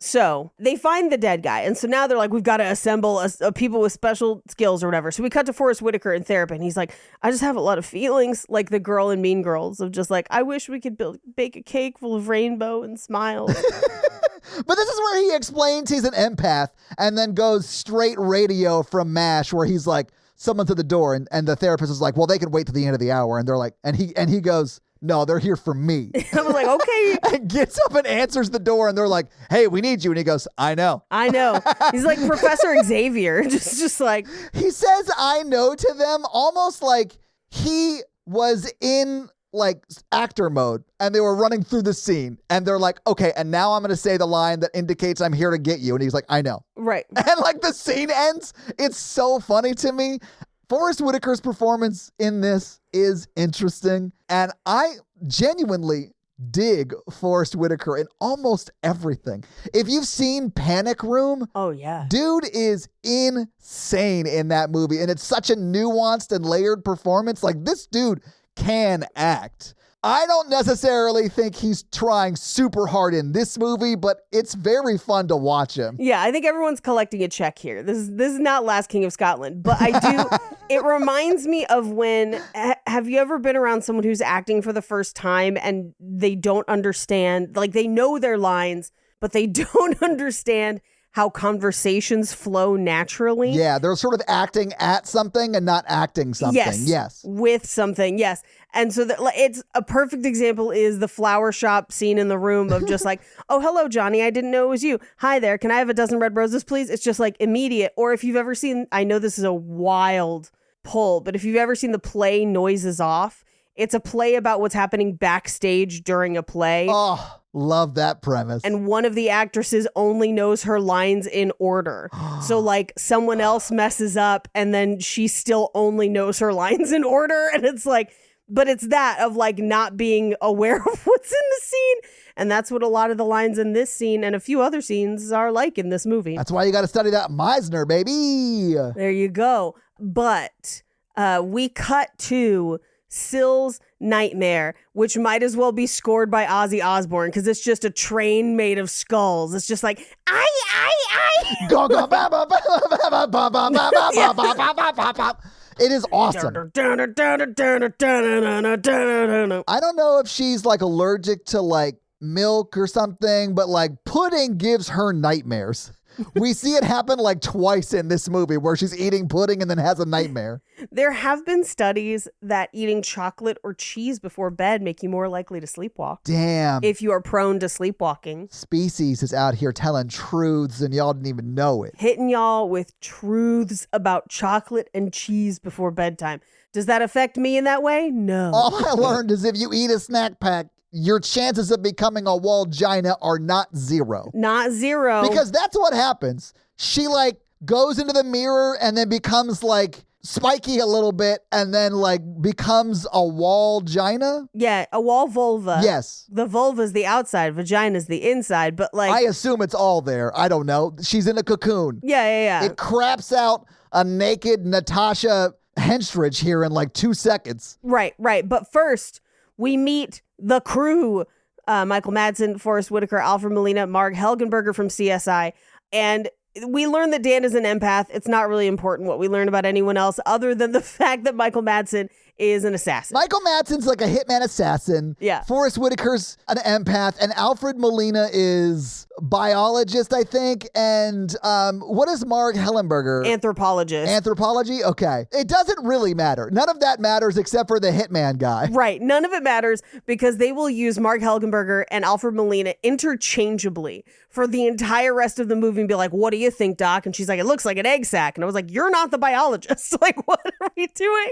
So they find the dead guy. And so now they're like, we've got to assemble a people with special skills or whatever. So we cut to Forrest Whitaker in therapy. And he's like, I just have a lot of feelings, like the girl in Mean Girls, of just like, I wish we could bake a cake full of rainbow and smiles. But this is where he explains he's an empath and then goes straight radio from MASH where he's like, someone's at the door. And the therapist is like, well, they can wait to the end of the hour. And they're like, and he goes, no, they're here for me. I was like, okay. And gets up and answers the door, and they're like, hey, we need you. And he goes, I know. He's like Professor Xavier, just like. He says I know to them almost like he was in like actor mode and they were running through the scene and they're like, okay, and now I'm going to say the line that indicates I'm here to get you. And he's like, I know. Right. And like the scene ends. It's so funny to me. Forrest Whitaker's performance in this is interesting, and I genuinely dig Forrest Whitaker in almost everything. If you've seen Panic Room, oh yeah, dude is insane in that movie, and it's such a nuanced and layered performance. Like, this dude can act. I don't necessarily think he's trying super hard in this movie, but it's very fun to watch him. Yeah, I think everyone's collecting a check here. This is not Last King of Scotland, but I do. It reminds me of when. Have you ever been around someone who's acting for the first time and they don't understand? Like, they know their lines, but they don't understand how conversations flow naturally. Yeah, they're sort of acting at something and not acting something. Yes. With something. Yes. And so it's a perfect example is the flower shop scene in the room of just like, oh, hello, Johnny. I didn't know it was you. Hi there. Can I have a dozen red roses, please? It's just like immediate. Or if you've ever seen, I know this is a wild pull, but if you've ever seen the play Noises Off, it's a play about what's happening backstage during a play. Oh, love that premise. And one of the actresses only knows her lines in order. So like someone else messes up and then she still only knows her lines in order. And it's like, but it's that of like not being aware of what's in the scene. And that's what a lot of the lines in this scene and a few other scenes are like in this movie. That's why you got to study that Meisner, baby. There you go. But we cut to Sill's Nightmare, which might as well be scored by Ozzy Osbourne because it's just a train made of skulls. It's just like, Go, go, ba, ba, ba, ba, ba, ba, ba, ba, ba, ba, ba, ba, ba, ba. It is awesome. I don't know if she's like allergic to like milk or something, but like pudding gives her nightmares. We see it happen like twice in this movie where she's eating pudding and then has a nightmare. There have been studies that eating chocolate or cheese before bed make you more likely to sleepwalk. Damn. If you are prone to sleepwalking. Species is out here telling truths and y'all didn't even know it. Hitting y'all with truths about chocolate and cheese before bedtime. Does that affect me in that way? No. All I learned is if you eat a snack pack, your chances of becoming a wallgina are not zero. Not zero. Because that's what happens. She like goes into the mirror and then becomes like spiky a little bit and then like becomes a wallgina. Yeah, a wall vulva. Yes. The vulva's the outside, vagina's the inside, but like. I assume it's all there. I don't know. She's in a cocoon. Yeah. It craps out a naked Natasha Henstridge here in like 2 seconds. Right. But first, we meet the crew, Michael Madsen, Forrest Whitaker, Alfred Molina, Mark Helgenberger from CSI. And we learn that Dan is an empath. It's not really important what we learn about anyone else other than the fact that Michael Madsen is an assassin. Michael Madsen's like a hitman assassin. Yeah. Forrest Whitaker's an empath. And Alfred Molina is biologist, I think. And what is Mark Hellenberger? Anthropologist. Anthropology? Okay. It doesn't really matter. None of that matters except for the hitman guy. Right. None of it matters because they will use Mark Helgenberger and Alfred Molina interchangeably for the entire rest of the movie and be like, what do do you think, Doc? And she's like, it looks like an egg sack. And I was like, you're not the biologist. Like, what are we doing?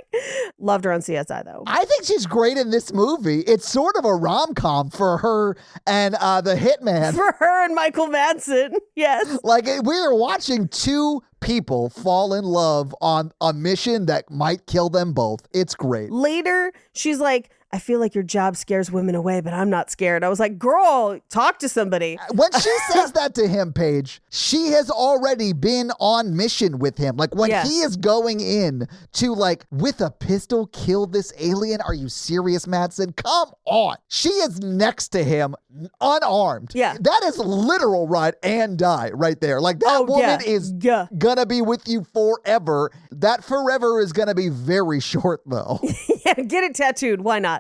Loved her on CSI, though. I think she's great in this movie. It's sort of a rom-com for her and the hitman. For her and Michael Madsen, yes. Like, we're watching two people fall in love on a mission that might kill them both. It's great. Later, she's like, I feel like your job scares women away, but I'm not scared. I was like, girl, talk to somebody. When she says that to him, Paige, she has already been on mission with him. Like, when he is going in to, like, with a pistol, kill this alien. Are you serious, Madsen? Come on. She is next to him, unarmed. Yeah. That is literal ride and die right there. Like, that woman is gonna be with you forever. That forever is gonna be very short, though. Yeah, get it tattooed. Why not?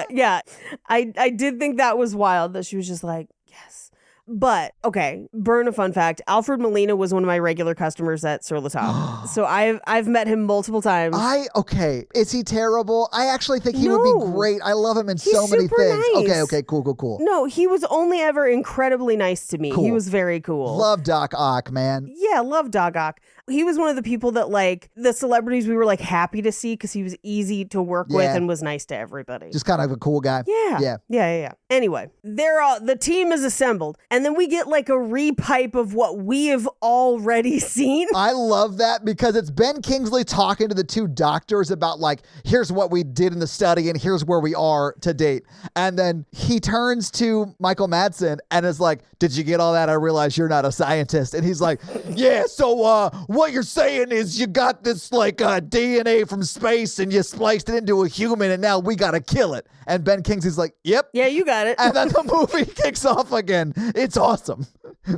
Yeah, I did think that was wild that she was just like, yes. But, okay, burn a fun fact. Alfred Molina was one of my regular customers at Sur La Table. So I've met him multiple times. Okay. Is he terrible? I actually think he would be great. I love him in so many things. Nice. Okay, cool. No, he was only ever incredibly nice to me. Cool. He was very cool. Love Doc Ock, man. Yeah, love Doc Ock. He was one of the people that, like, the celebrities we were, like, happy to see because he was easy to work with and was nice to everybody. Just kind of a cool guy. Yeah. Anyway, the team is assembled, and then we get, like, a repipe of what we have already seen. I love that because it's Ben Kingsley talking to the two doctors about, like, here's what we did in the study and here's where we are to date. And then he turns to Michael Madsen and is like, did you get all that? I realize you're not a scientist. And he's like, yeah, so what you're saying is you got this, like, DNA from space and you spliced it into a human and now we got to kill it. And Ben Kingsley's like, yep. Yeah, you got it. And then the movie kicks off again. It's awesome.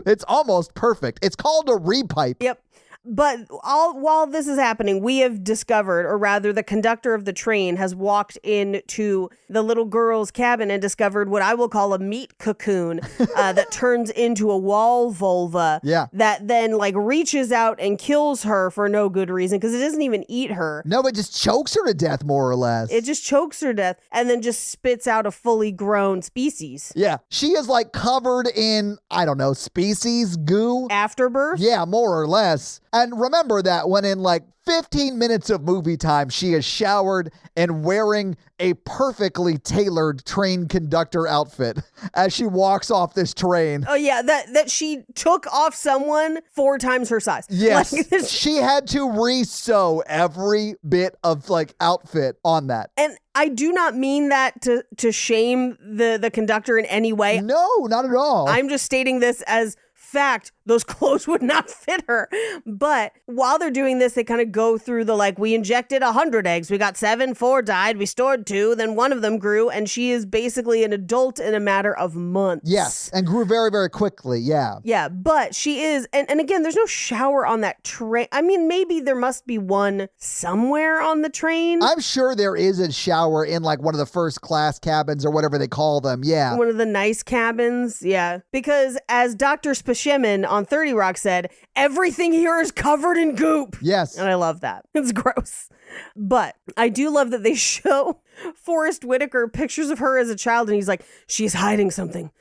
It's almost perfect. It's called a repipe. Yep. But while this is happening, we have discovered, or rather the conductor of the train has walked into the little girl's cabin and discovered what I will call a meat cocoon that turns into a wall vulva that then, like, reaches out and kills her for no good reason because it doesn't even eat her. No, it just chokes her to death, more or less. It just chokes her to death and then just spits out a fully grown species. Yeah. She is, like, covered in, I don't know, species goo. Afterbirth? Yeah, more or less. And remember that when in, like, 15 minutes of movie time, she is showered and wearing a perfectly tailored train conductor outfit as she walks off this train. Oh, yeah, that she took off someone 4 times her size. Yes, like, she had to re-sew every bit of, like, outfit on that. And I do not mean that to shame the conductor in any way. No, not at all. I'm just stating this as fact. Those clothes would not fit her. But while they're doing this, they kind of go through the, like, we injected 100 eggs. We got 7, 4 died. We stored 2. Then one of them grew. And she is basically an adult in a matter of months. Yes. And grew very, very quickly. Yeah. Yeah. But she is. And again, there's no shower on that train. I mean, maybe there must be one somewhere on the train. I'm sure there is a shower in, like, one of the first class cabins or whatever they call them. Yeah. One of the nice cabins. Yeah. Because as Dr. Spashimin on 30 Rock said, everything here is covered in goop. Yes. And I love that. It's gross. But I do love that they show Forrest Whitaker pictures of her as a child and he's like, she's hiding something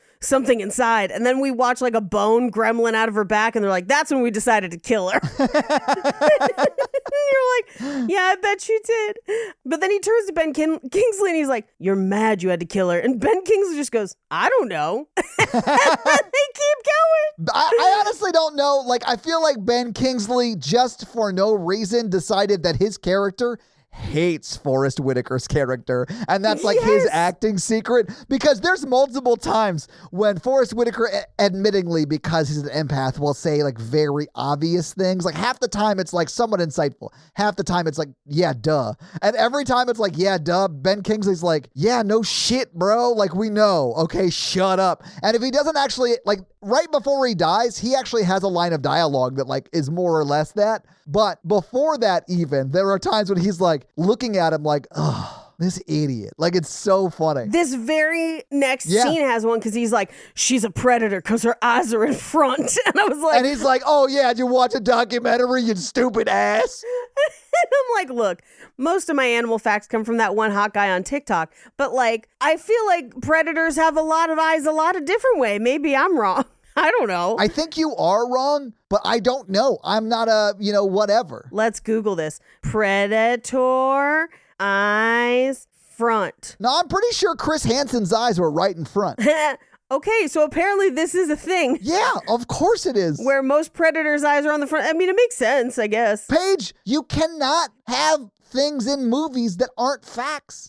inside. And then we watch, like, a bone gremlin out of her back and they're like, that's when we decided to kill her. You're like, yeah, I bet you did. But then he turns to Ben Kingsley and he's like, you're mad you had to kill her. And Ben Kingsley just goes, I don't know. They keep going. I honestly don't know. Like, I feel like Ben Kingsley, just for no reason, decided that his character hates Forrest Whitaker's character, and that's, like, his acting secret, because there's multiple times when Forrest Whitaker, admittingly, because he's an empath, will say, like, very obvious things. Like, half the time it's, like, somewhat insightful. Half the time it's like, yeah, duh. And every time it's like, yeah, duh, Ben Kingsley's like, yeah, no shit, bro. Like, we know. Okay, shut up. And if he doesn't actually, like, right before he dies, he actually has a line of dialogue that, like, is more or less that. But before that even, there are times when he's, like, looking at him like, oh, this idiot. Like, it's so funny. This very next scene has one because he's like, she's a predator because her eyes are in front. And I was like... And he's like, oh, yeah, did you watch a documentary, you stupid ass? And I'm like, look, most of my animal facts come from that one hot guy on TikTok. But, like, I feel like predators have a lot of eyes a lot of different way. Maybe I'm wrong. I don't know. I think you are wrong, but I don't know. I'm not a, whatever. Let's Google this. Predator eyes front. No, I'm pretty sure Chris Hansen's eyes were right in front. Okay, so apparently this is a thing. Yeah, of course it is. Where most predators' eyes are on the front. I mean, it makes sense, I guess. Paige, you cannot have things in movies that aren't facts.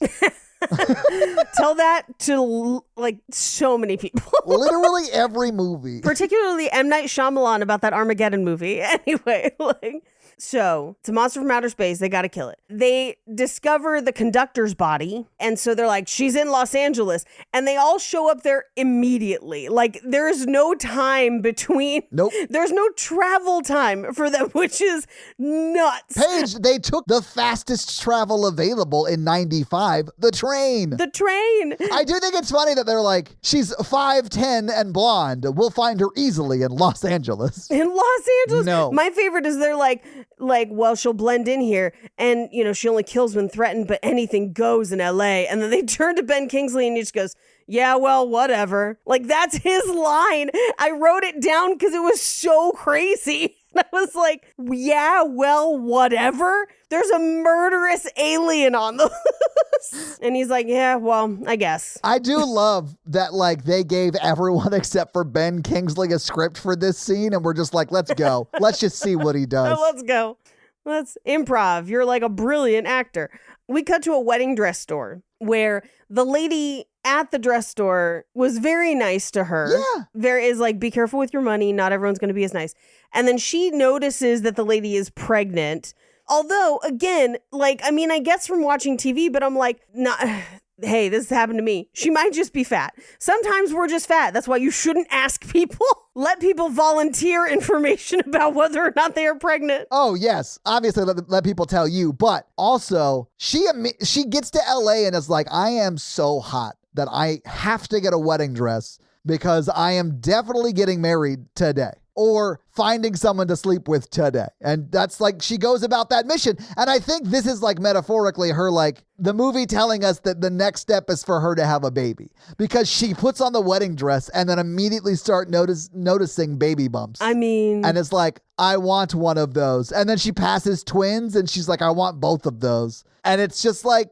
Tell that to like so many people. Literally every movie. Particularly M. Night Shyamalan about that Armageddon movie. Anyway, so it's a monster from outer space. They got to kill it. They discover the conductor's body. And so they're like, she's in Los Angeles. And they all show up there immediately. Like there's no time between. Nope. There's no travel time for them, which is nuts. Paige, they took the fastest travel available in 95, the train. The train. I do think it's funny that they're like, she's 5'10" and blonde. We'll find her easily in Los Angeles. In Los Angeles? No. My favorite is they're like, well, she'll blend in here and, she only kills when threatened, but anything goes in LA. And then they turn to Ben Kingsley and he just goes, yeah, well, whatever. Like, that's his line. I wrote it down because it was so crazy. I was like, yeah, well, whatever. There's a murderous alien on the loose. And he's like, yeah, well, I guess. I do love that, they gave everyone except for Ben Kingsley a script for this scene, and we're just like, let's go. Let's just see what he does. Let's go. Let's improv. You're like a brilliant actor. We cut to a wedding dress store where the lady at the dress store was very nice to her. Yeah. Is like, be careful with your money. Not everyone's going to be as nice. And then she notices that the lady is pregnant. Although, again, I guess from watching TV, but I'm like, nah, hey, this happened to me. She might just be fat. Sometimes we're just fat. That's why you shouldn't ask people. Let people volunteer information about whether or not they are pregnant. Oh, yes. Obviously, let people tell you. But also, she gets to LA and is like, I am so hot that I have to get a wedding dress because I am definitely getting married today or finding someone to sleep with today. And that's she goes about that mission. And I think this is metaphorically her, the movie telling us that the next step is for her to have a baby because she puts on the wedding dress and then immediately start noticing baby bumps. I mean, and it's like, I want one of those. And then she passes twins and she's like, I want both of those. And it's just a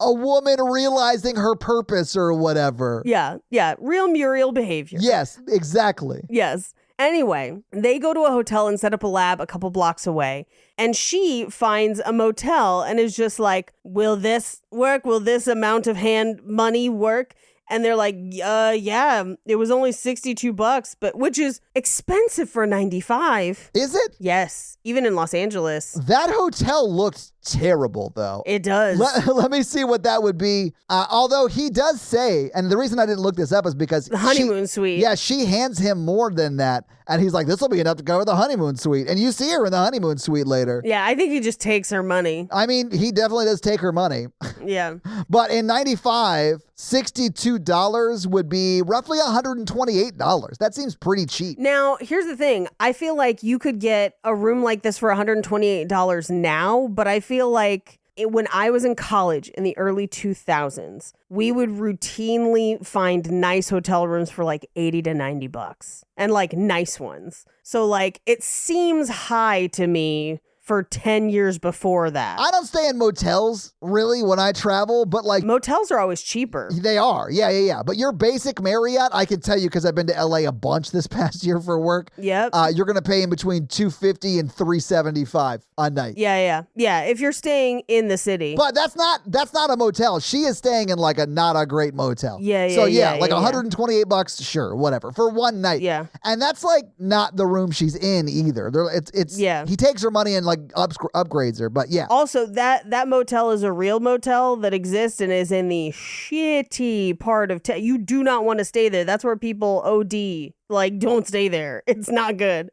woman realizing her purpose or whatever. Yeah. Real Muriel behavior. Yes, exactly. Yes. Anyway, they go to a hotel and set up a lab a couple blocks away. And she finds a motel and is just like, will this work? Will this amount of hand money work? And they're like, yeah, it was only $62, but which is expensive for 95. Is it? Yes, even in Los Angeles. That hotel looked terrible, though. It does. Let me see what that would be. Although he does say, and the reason I didn't look this up is because the honeymoon suite. Yeah, she hands him more than that. And he's like, this will be enough to cover the honeymoon suite. And you see her in the honeymoon suite later. Yeah, I think he just takes her money. I mean, he definitely does take her money. Yeah. But in 95, $62 would be roughly $128. That seems pretty cheap. Now, here's the thing. I feel like you could get a room like this for $128 now, but I feel like when I was in college in the early 2000s, we would routinely find nice hotel rooms for $80 to $90 and nice ones. So it seems high to me for 10 years before that. I don't stay in motels, really, when I travel, but motels are always cheaper. They are. Yeah. But your basic Marriott, I can tell you because I've been to LA a bunch this past year for work. Yep. You're going to pay in between $250 and $375 a night. Yeah. If you're staying in the city. But that's not a motel. She is staying in a not a great motel. Yeah. So $128, sure, whatever, for one night. Yeah. And that's not the room she's in either. He takes her money and upgrades her, but yeah. Also, that motel is a real motel that exists and is in the shitty part of town. You do not want to stay there. That's where people OD. Don't stay there. It's not good.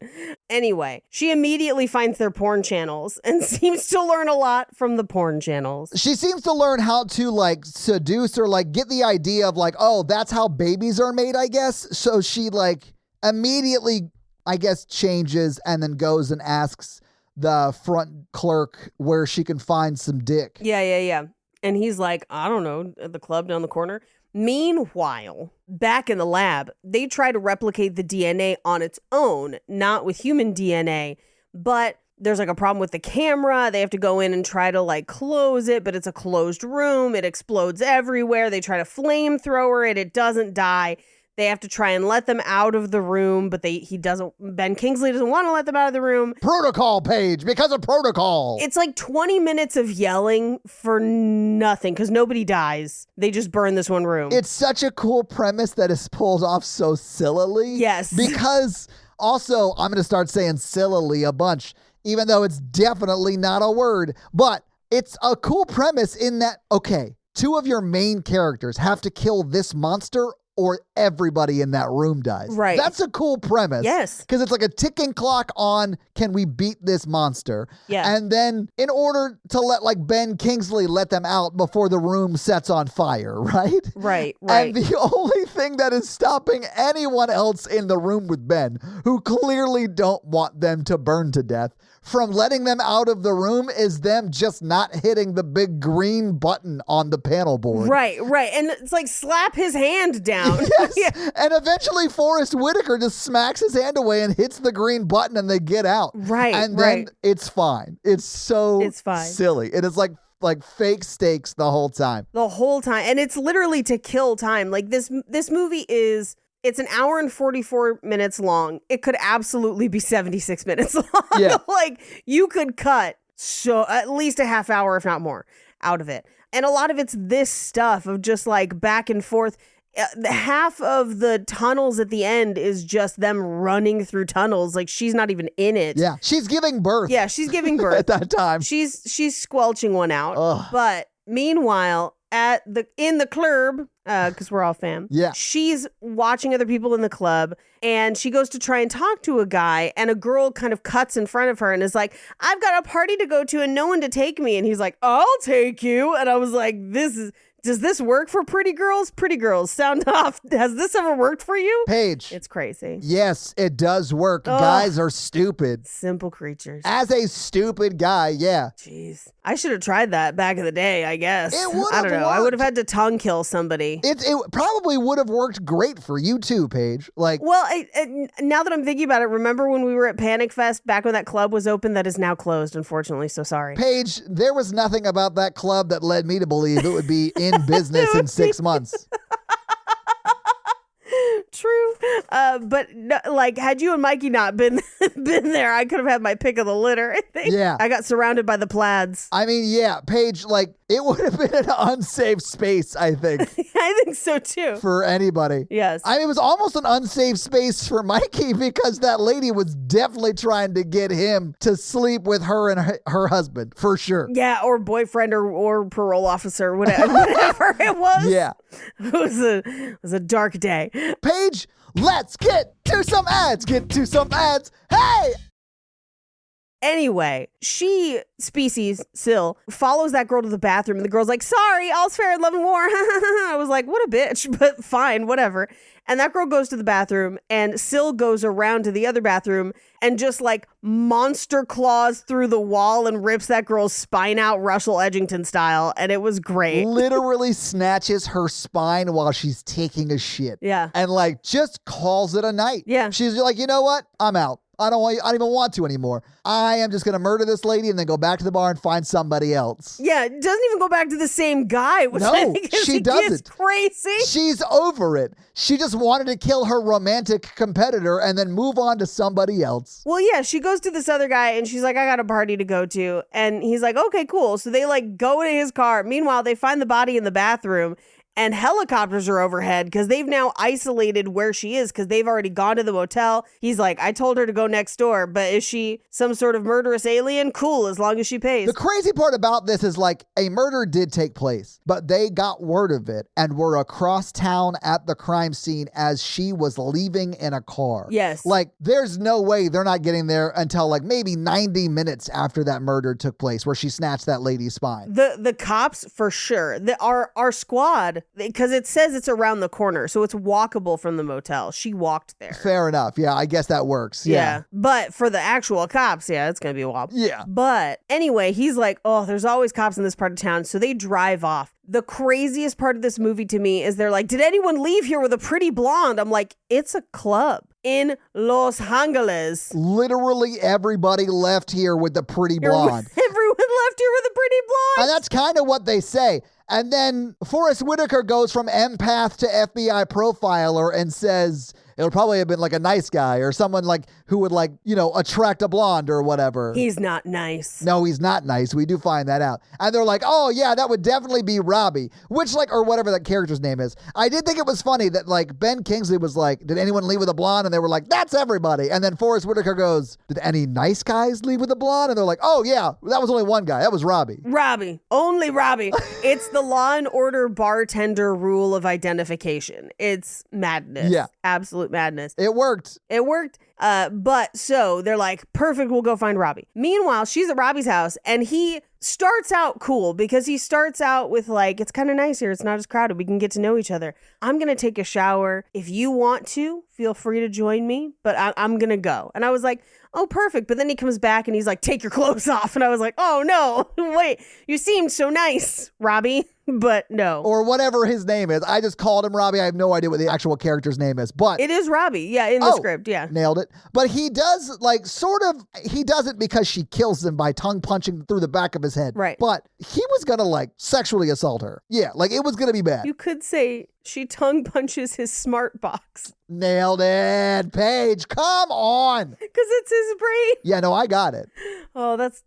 Anyway, she immediately finds their porn channels and seems to learn a lot from the porn channels. She seems to learn how to seduce or get the idea of oh, that's how babies are made, I guess. So she immediately, I guess, changes and then goes and asks the front clerk where she can find some dick. Yeah. And he's like, I don't know, at the club down the corner. Meanwhile, back in the lab, they try to replicate the DNA on its own, not with human DNA, but there's like a problem with the camera. They have to go in and try to like close it, but it's a closed room. It explodes everywhere. They try to flamethrower it. It doesn't die. They have to try and let them out of the room, but Ben Kingsley doesn't want to let them out of the room. Protocol, Paige, because of protocol. It's like 20 minutes of yelling for nothing because nobody dies. They just burn this one room. It's such a cool premise that is pulled off so sillily. Yes. Because also, I'm going to start saying sillily a bunch, even though it's definitely not a word. But it's a cool premise in that, okay, two of your main characters have to kill this monster or everybody in that room dies. Right. That's a cool premise. Yes. Because it's like a ticking clock on, can we beat this monster? Yeah. And then in order to let like Ben Kingsley let them out before the room sets on fire, right? Right. And the only thing that is stopping anyone else in the room with Ben, who clearly don't want them to burn to death, from letting them out of the room is them just not hitting the big green button on the panel board. Right. And it's like slap his hand down. Yes. Yeah. And eventually Forrest Whitaker just smacks his hand away and hits the green button and they get out. Right. And then it's fine. It's fine. silly. It is like fake stakes the whole time. The whole time. And it's literally to kill time. Like this movie it's an hour and 44 minutes long. It could absolutely be 76 minutes long. Yeah. Like you could cut at least a half hour, if not more, out of it. And a lot of it's this stuff of just like back and forth. Half of the tunnels at the end is just them running through tunnels. Like she's not even in it. Yeah. She's giving birth. Yeah, she's giving birth. At that time. She's squelching one out. Ugh. But meanwhile, in the club, because we're all fam. Yeah. She's watching other people in the club and she goes to try and talk to a guy and a girl kind of cuts in front of her and is like, I've got a party to go to and no one to take me. And he's like, I'll take you. And I was like, does this work for pretty girls? Pretty girls, sound off. Has this ever worked for you? Paige. It's crazy. Yes, it does work. Ugh. Guys are stupid. Simple creatures. As a stupid guy, yeah. Jeez. I should have tried that back in the day, I guess. It would've I don't know. I would have worked. had to tongue kill somebody. It probably would have worked great for you too, Paige. Like, Well, now that I'm thinking about it, remember when we were at Panic Fest back when that club was open that is now closed, unfortunately, so sorry. Paige, there was nothing about that club that led me to believe it would be in business in 6 months. True. But no, like, had you and Mikey not been there, I could have had my pick of the litter, I think. Yeah. I got surrounded by the plaids. I mean, yeah, Paige, like, it would have been an unsafe space, I think, I think so, too. for anybody. Yes. I mean, it was almost an unsafe space for Mikey because that lady was definitely trying to get him to sleep with her and her husband, for sure. Yeah, or boyfriend or parole officer, whatever it was. Yeah. It was a dark day. Paige, let's get to some ads. Get to some ads. Hey! Anyway, Syl, follows that girl to the bathroom, and the girl's like, sorry, all's fair in love and war. I was like, what a bitch, but fine, whatever. And that girl goes to the bathroom, and Syl goes around to the other bathroom and just like monster claws through the wall and rips that girl's spine out Russell Edgington style, and it was great. Literally snatches her spine while she's taking a shit. Yeah. And like just calls it a night. Yeah. She's like, you know what? I'm out. I don't even want to anymore. I am just going to murder this lady and then go back to the bar and find somebody else. Yeah, it doesn't even go back to the same guy, which I No, think is she doesn't. crazy. She's over it. She just wanted to kill her romantic competitor and then move on to somebody else. Well, yeah, she goes to this other guy and she's like, I got a party to go to. And he's like, okay, cool. So they like go to his car. Meanwhile, they find the body in the bathroom and helicopters are overhead because they've now isolated where she is because they've already gone to the motel. He's like, I told her to go next door, but is she some sort of murderous alien? Cool, as long as she pays. The crazy part about this is like a murder did take place, but they got word of it and were across town at the crime scene as she was leaving in a car. Yes. Like there's no way they're not getting there until like maybe 90 minutes after that murder took place where she snatched that lady's spine. The cops, for sure. Our squad because it says it's around the corner, so it's walkable from the motel. She walked there. Fair enough. Yeah, I guess that works. Yeah. But for the actual cops, it's going to be a while. Yeah. But anyway, he's like, oh, there's always cops in this part of town. So they drive off. The craziest part of this movie to me is they're like, did anyone leave here with a pretty blonde? I'm like, it's a club in Los Angeles. Literally everybody left here with the pretty blonde. Everyone left here with a pretty blonde. And that's kind of what they say. And then Forrest Whitaker goes from empath to FBI profiler and says it would probably have been like a nice guy or someone like who would like, attract a blonde or whatever. He's not nice. No, he's not nice. We do find that out. And they're like, oh yeah, that would definitely be Robbie, which or whatever that character's name is. I did think it was funny that like Ben Kingsley was like, did anyone leave with a blonde? And they were like, that's everybody. And then Forrest Whitaker goes, did any nice guys leave with a blonde? And they're like, oh yeah, that was only one guy. That was Robbie. Robbie. Only Robbie. It's the Law and Order bartender rule of identification. It's madness. Yeah. Absolute madness. It worked. It worked. But so they're like, perfect, we'll go find Robbie. Meanwhile, she's at Robbie's house and he starts out cool because he starts out with like, it's kind of nice here. It's not as crowded. We can get to know each other. I'm going to take a shower. If you want to, feel free to join me, but I'm going to go. And I was like, oh, perfect. But then he comes back and he's like, take your clothes off. And I was like, oh no, wait, you seemed so nice, Robbie. But no. Or whatever his name is. I just called him Robbie. I have no idea what the actual character's name is, but it is Robbie. Yeah, in the script. Yeah. Nailed it. But he does he does it because she kills him by tongue punching through the back of his head. Right. But he was going to sexually assault her. Yeah. It was going to be bad. You could say she tongue punches his smart box. Nailed it. Paige, come on. Because it's his brain. Yeah, no, I got it. Oh, that's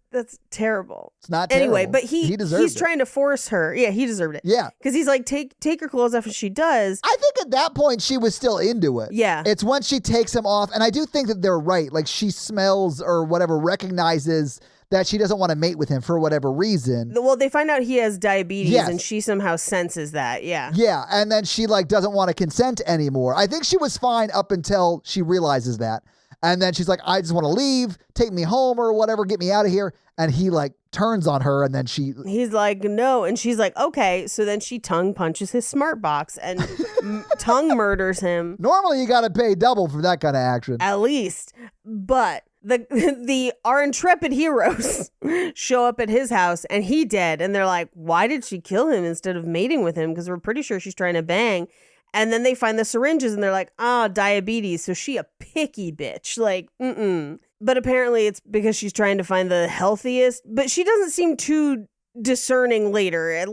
terrible. It's not terrible. Anyway, but he's it. trying to force her. Yeah, he deserved it. Yeah. Because he's like, take her clothes off, and she does. I think at that point she was still into it. Yeah. It's when she takes him off, and I do think that they're right. Like she smells or whatever, recognizes that she doesn't want to mate with him for whatever reason. Well, they find out he has diabetes, yes. and she somehow senses that. Yeah. Yeah, and then she doesn't want to consent anymore. I think she was fine up until she realizes that. And then she's like, I just want to leave, take me home or whatever, get me out of here. And he turns on her and then he's like, no. And she's like, okay. So then she tongue punches his smart box and tongue murders him. Normally you got to pay double for that kind of action. At least. But our intrepid heroes show up at his house and he dead. And they're like, why did she kill him instead of mating with him? Because we're pretty sure she's trying to bang. And then they find the syringes and they're like, diabetes. So she a picky bitch. But apparently it's because she's trying to find the healthiest. But she doesn't seem too discerning later.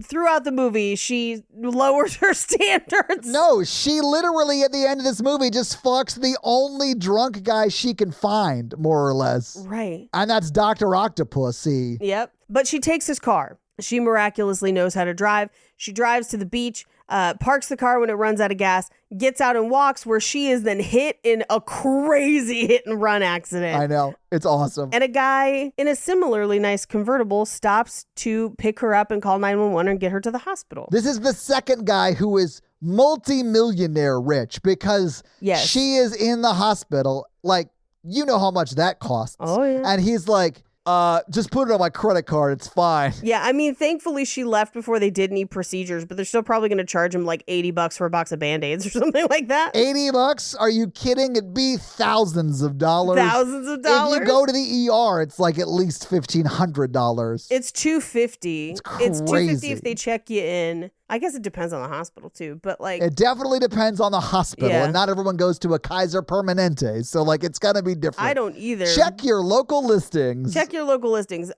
Throughout the movie, she lowers her standards. No, she literally at the end of this movie just fucks the only drunk guy she can find, more or less. Right. And that's Dr. Octopus, see? Yep. But she takes his car. She miraculously knows how to drive. She drives to the beach, parks the car when it runs out of gas, gets out and walks, where she is then hit in a crazy hit and run accident. I know. It's awesome. And a guy in a similarly nice convertible stops to pick her up and call 911 and get her to the hospital. This is the second guy who is multi-millionaire rich because she is in the hospital. You know how much that costs. Oh, yeah. And he's like, just put it on my credit card. It's fine. Yeah, I mean, thankfully she left before they did any procedures, but they're still probably going to charge him $80 for a box of Band-Aids or something like that. $80? Are you kidding? It'd be thousands of dollars. Thousands of dollars? If you go to the ER, it's at least $1,500. It's $250. It's crazy. It's $250 if they check you in. I guess it depends on the hospital too, but it definitely depends on the hospital, and not everyone goes to a Kaiser Permanente, so it's gonna be different. I don't either. Check your local listings.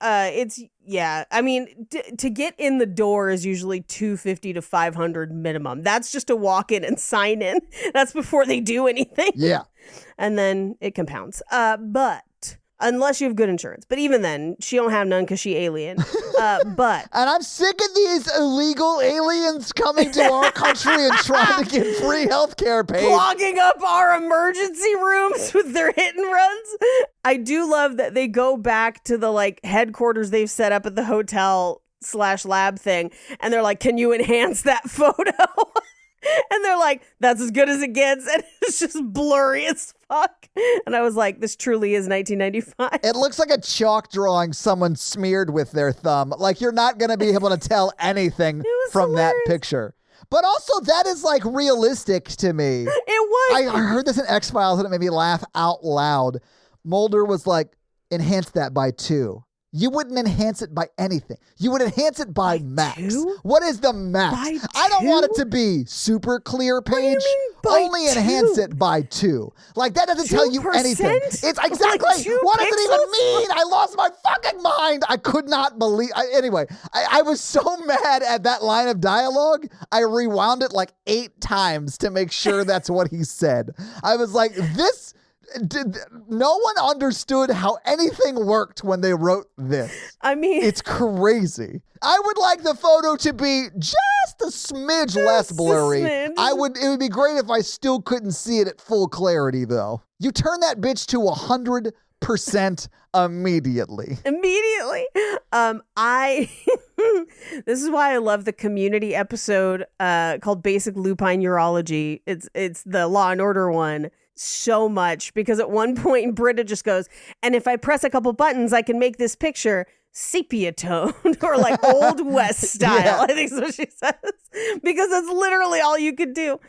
I mean, to get in the door is usually $250 to $500 minimum. That's just to walk in and sign in. That's before they do anything. Yeah, and then it compounds. But unless you have good insurance. But even then, she don't have none because she alien. But and I'm sick of these illegal aliens coming to our country and trying to get free health care paid. Clogging up our emergency rooms with their hit and runs. I do love that they go back to the headquarters they've set up at the hotel /lab thing. And they're like, can you enhance that photo? And they're like, that's as good as it gets. And it's just blurry as fuck. And I was like, this truly is 1995. It looks like a chalk drawing someone smeared with their thumb. You're not going to be able to tell anything from hilarious. that picture. But also, that is like realistic to me. It was. I heard this in X-Files and it made me laugh out loud. Mulder was like, enhance that by 2. You wouldn't enhance it by anything. You would enhance it by max. 2? What is the max? By I don't 2? want it to be super clear page. What do you mean by Only enhance 2? it by 2. Like, that doesn't tell you 2%? anything. It's exactly, Like 2 what does it even pixels? mean? I lost my fucking mind. I could not believe. Anyway, I was so mad at that line of dialogue. I rewound it like 8 times to make sure that's what he said. I was like, no one understood how anything worked when they wrote this. I mean, It's crazy. I would like the photo to be just a smidge less blurry. smidge. It would be great if I still couldn't see it at full clarity though. You turn that bitch to 100% immediately. This is why I love the Community episode called Basic Lupine Urology. It's the Law and Order one so much, because at one point Britta just goes, and if I press a couple buttons, I can make this picture sepia toned or like Old West style. Yeah. I think is what she says, because that's literally all you could do.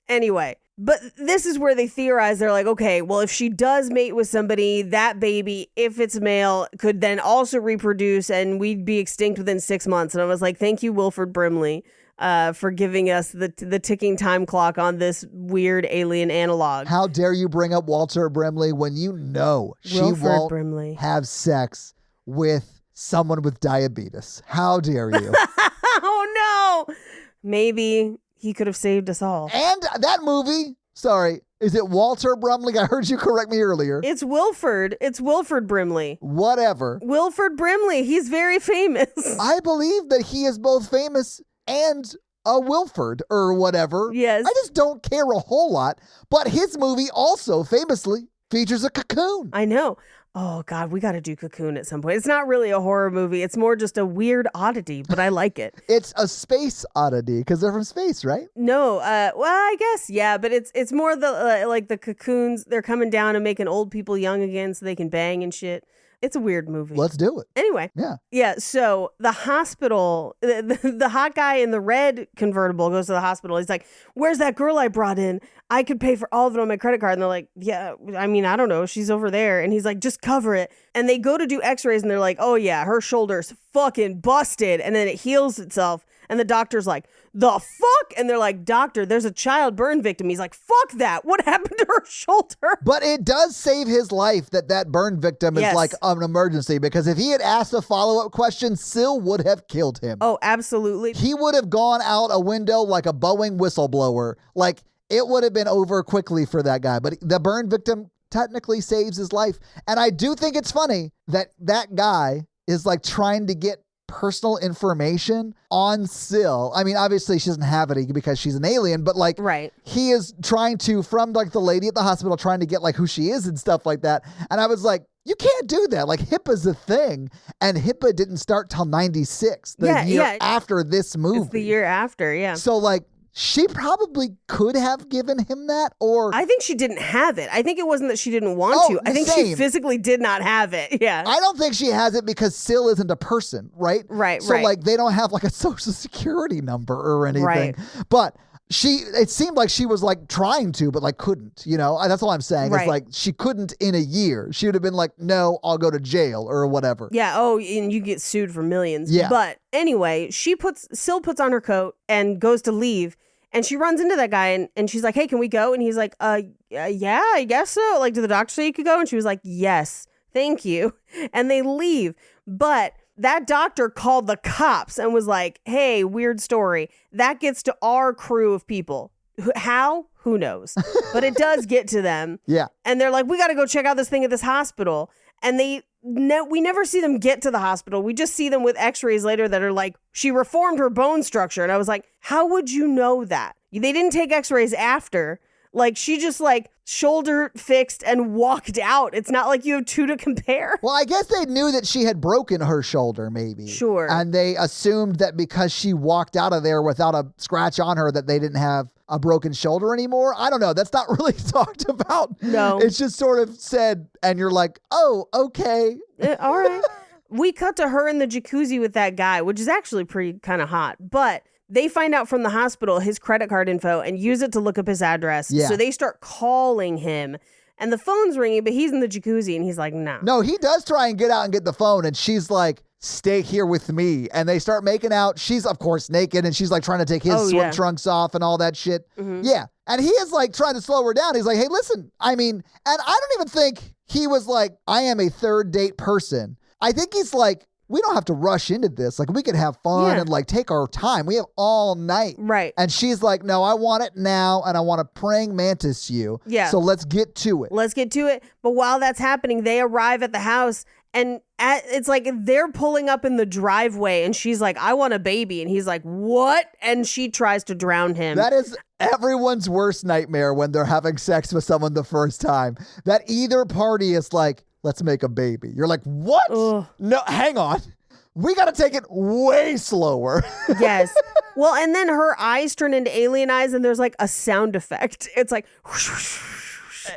Anyway, but this is where they theorize. They're like, okay, well, if she does mate with somebody, that baby, if it's male, could then also reproduce and we'd be extinct within 6 months. And I was like, thank you, Wilford Brimley, for giving us the ticking time clock on this weird alien analog. How dare you bring up Walter Brimley when you know she Wilford won't Brimley. have sex with someone with diabetes? How dare you? Oh, no. Maybe he could have saved us all. And that movie, sorry, is it Walter Brimley? I heard you correct me earlier. It's Wilford. It's Wilford Brimley. Whatever. Wilford Brimley. He's very famous. I believe that he is both famous and a Wilford or whatever. Yes. I just don't care a whole lot. But his movie also famously features a cocoon. I know. Oh, God, we got to do Cocoon at some point. It's not really a horror movie. It's more just a weird oddity, but I like it. It's a space oddity because they're from space, right? No, well, I guess, yeah, but it's more the like the cocoons. They're coming down and making old people young again so they can bang and shit. It's a weird movie. Let's do it. Anyway. Yeah. Yeah. So the hospital, the hot guy in the red convertible goes to the hospital. He's like, where's that girl I brought in? I could pay for all of it on my credit card. And they're like, yeah, I mean, I don't know. She's over there. And he's like, just cover it. And they go to do x-rays and they're like, oh yeah, her shoulder's fucking busted. And then it heals itself. And the doctor's like, the fuck? And they're like, doctor, there's a child burn victim. He's like, fuck that. What happened to her shoulder? But it does save his life that burn victim is Yes. like an emergency, because if he had asked a follow-up question, Syl would have killed him. Oh, absolutely. He would have gone out a window like a Boeing whistleblower. Like, it would have been over quickly for that guy. But the burn victim technically saves his life. And I do think it's funny that guy is like trying to get personal information on Syl. I mean, obviously she doesn't have it because she's an alien, but like, Right. he is trying to, from like the lady at the hospital, trying to get like who she is and stuff like that. And I was like, you can't do that. Like, HIPAA's a thing, and HIPAA didn't start till 96, the year after this movie. It's the year after, yeah. So like, she probably could have given him that, or I think she didn't have it. I think it wasn't that she didn't want Oh, to. I think same. she physically did not have it. Yeah. I don't think she has it because Syl isn't a person, right? Right, So right. like, they don't have like a social security number or anything. Right. But it seemed like she was like trying to, but like couldn't, you know? That's all I'm saying. Right. It's like, she couldn't in a year. She would have been like, no, I'll go to jail or whatever. Yeah. Oh, and you get sued for millions. Yeah. But anyway, Syl puts on her coat and goes to leave. And she runs into that guy and she's like, hey, can we go? And he's like, yeah, I guess so. Like, did the doctor say you could go? And she was like, yes, thank you. And they leave. But that doctor called the cops and was like, hey, weird story. That gets to our crew of people. How? Who knows? But it does get to them. Yeah. And they're like, we got to go check out this thing at this hospital. And we never see them get to the hospital. We just see them with x-rays later that are like, she reformed her bone structure. And I was like, how would you know that? They didn't take x-rays after. Like, she just like shoulder fixed and walked out. It's not like you have two to compare. Well, I guess they knew that she had broken her shoulder, maybe. Sure. And they assumed that because she walked out of there without a scratch on her, that they didn't have a broken shoulder anymore. I don't know. That's not really talked about. No. It's just sort of said, and you're like, oh, okay. All right. We cut to her in the jacuzzi with that guy, which is actually pretty kind of hot. But They find out from the hospital his credit card info and use it to look up his address. Yeah. So they start calling him. And the phone's ringing, but he's in the jacuzzi, and he's like, no. No, he does try and get out and get the phone, and she's like, stay here with me. And they start making out. She's, of course, naked, and she's like trying to take his swim trunks off and all that shit. Mm-hmm. Yeah. And he is like trying to slow her down. He's like, hey, listen, I mean, and I don't even think he was like, I am a third date person. I think he's like, we don't have to rush into this. Like, we can have fun and like take our time. We have all night. Right. And she's like, no, I want it now, and I want to praying mantis you. Yeah. So let's get to it. Let's get to it. But while that's happening, they arrive at the house, and it's like they're pulling up in the driveway, and she's like, I want a baby. And he's like, what? And she tries to drown him. That is everyone's worst nightmare when they're having sex with someone the first time. That either party is like, let's make a baby. You're like, what? Ugh. No, hang on. We got to take it way slower. Yes. Well, and then her eyes turn into alien eyes, and there's like a sound effect. It's like...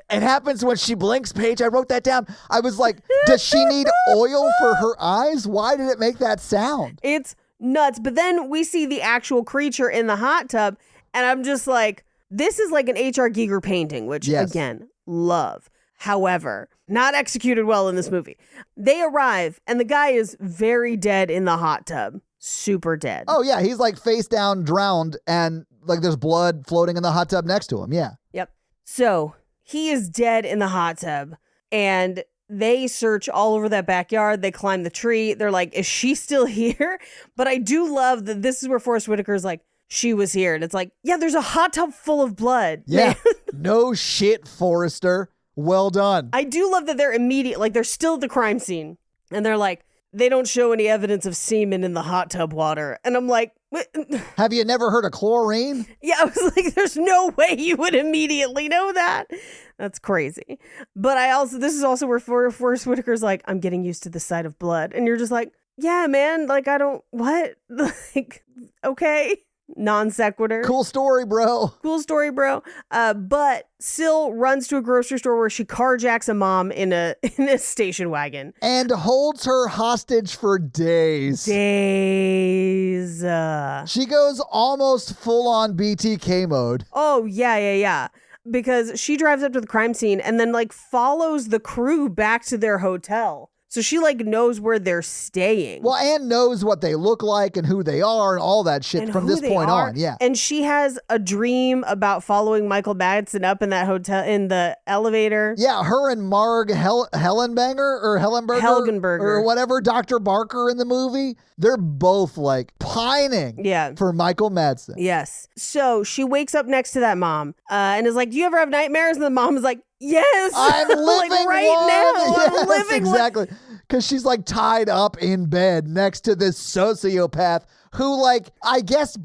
It happens when she blinks, Paige. I wrote that down. I was like, does she need oil for her eyes? Why did it make that sound? It's nuts. But then we see the actual creature in the hot tub, and I'm just like, this is like an H.R. Giger painting, which, again, love. However, not executed well in this movie. They arrive, and the guy is very dead in the hot tub. Super dead. Oh, yeah. He's like face down, drowned, and like there's blood floating in the hot tub next to him. Yeah. Yep. So he is dead in the hot tub, and they search all over that backyard. They climb the tree. They're like, is she still here? But I do love that this is where Forrest Whitaker's like, she was here. And it's like, yeah, there's a hot tub full of blood. Yeah. No shit, Forrester. Well done. I do love that they're immediate, like they're still at the crime scene, and they're like, they don't show any evidence of semen in the hot tub water. And I'm like, what? Have you never heard of chlorine? Yeah, I was like, there's no way you would immediately know that. That's crazy. But this is also where Forrest Whitaker's like, I'm getting used to the sight of blood. And you're just like, yeah, man, like, what? Like, okay. Non sequitur. Cool story, bro. Cool story, bro. But Syl runs to a grocery store where she carjacks a mom in a station wagon and holds her hostage for days. Days. She goes almost full on BTK mode. Oh yeah. Because she drives up to the crime scene and then like follows the crew back to their hotel. So she like knows where they're staying. Well, and knows what they look like and who they are and all that shit from this point on. Yeah. And she has a dream about following Michael Madsen up in that hotel in the elevator. Yeah, her and Marg Helgenberger or whatever, Dr. Barker in the movie. They're both like pining for Michael Madsen. Yes. So she wakes up next to that mom and is like, do you ever have nightmares? And the mom is like, yes, I'm living like right one. now. Yes, I'm living exactly. Because she's like tied up in bed next to this sociopath who, like, I guess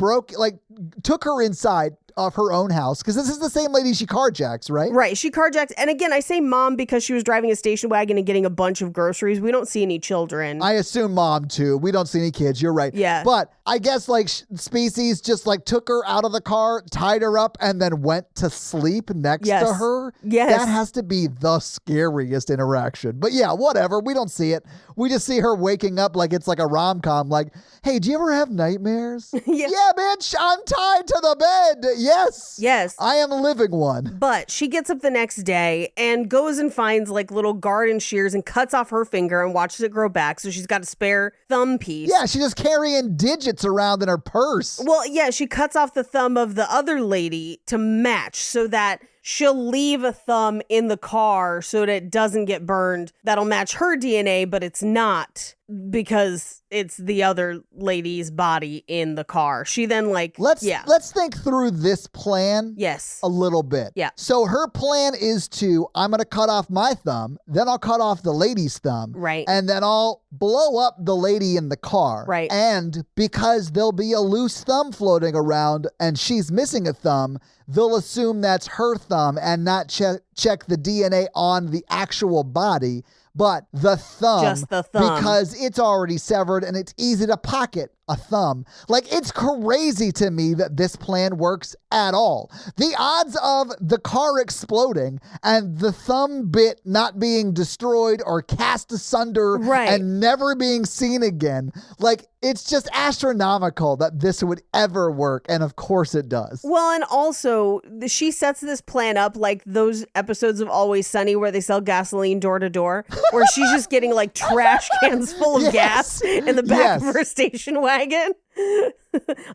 took her inside of her own house, because this is the same lady she carjacks, right? Right. She carjacks. And again, I say mom because she was driving a station wagon and getting a bunch of groceries. We don't see any children. I assume mom too. We don't see any kids. You're right. Yeah. But I guess like Species just like took her out of the car, tied her up, and then went to sleep next to her. Yes. That has to be the scariest interaction. But yeah, whatever. We don't see it. We just see her waking up like it's like a rom-com. Like, hey, do you ever have nightmares? Yeah, bitch. I'm tied to the bed. Yes. I am living one. But she gets up the next day and goes and finds like little garden shears and cuts off her finger and watches it grow back. So she's got a spare thumb piece. Yeah, she's just carrying digits around in her purse. Well, yeah, she cuts off the thumb of the other lady to match so that she'll leave a thumb in the car so that it doesn't get burned. That'll match her DNA, but it's not because it's the other lady's body in the car. She then let's think through this plan. Yes. A little bit. Yeah. So her plan is I'm going to cut off my thumb, then I'll cut off the lady's thumb. Right. And then I'll blow up the lady in the car. Right. And because there'll be a loose thumb floating around and she's missing a thumb, they'll assume that's her thumb and not check the DNA on the actual body, but the thumb. Just the thumb. Because it's already severed and it's easy to pocket a thumb. Like, it's crazy to me that this plan works at all. The odds of the car exploding and the thumb bit not being destroyed or cast asunder and never being seen again, like, it's just astronomical that this would ever work. And of course it does. Well, and also she sets this plan up like those episodes of Always Sunny where they sell gasoline door to door, where she's just getting like trash cans full of gas in the back of her station wagon.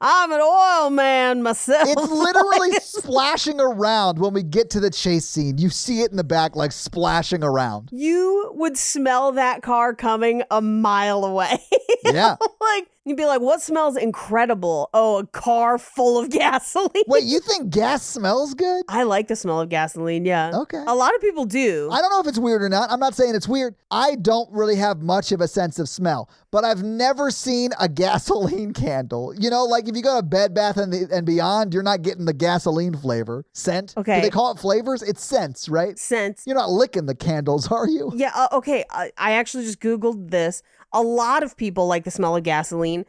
I'm an oil man myself. It's literally splashing around when we get to the chase scene. You see it in the back, like splashing around. You would smell that car coming a mile away. Yeah. Like, you'd be like, what smells incredible? Oh, a car full of gasoline. Wait, you think gas smells good? I like the smell of gasoline, yeah. Okay. A lot of people do. I don't know if it's weird or not. I'm not saying it's weird. I don't really have much of a sense of smell, but I've never seen a gasoline candle. You know, like if you go to Bed Bath and Beyond, you're not getting the gasoline flavor. Scent. Okay. Do they call it flavors? It's scents, right? Scents. You're not licking the candles, are you? Yeah, okay. I actually just Googled this. A lot of people like the smell of gasoline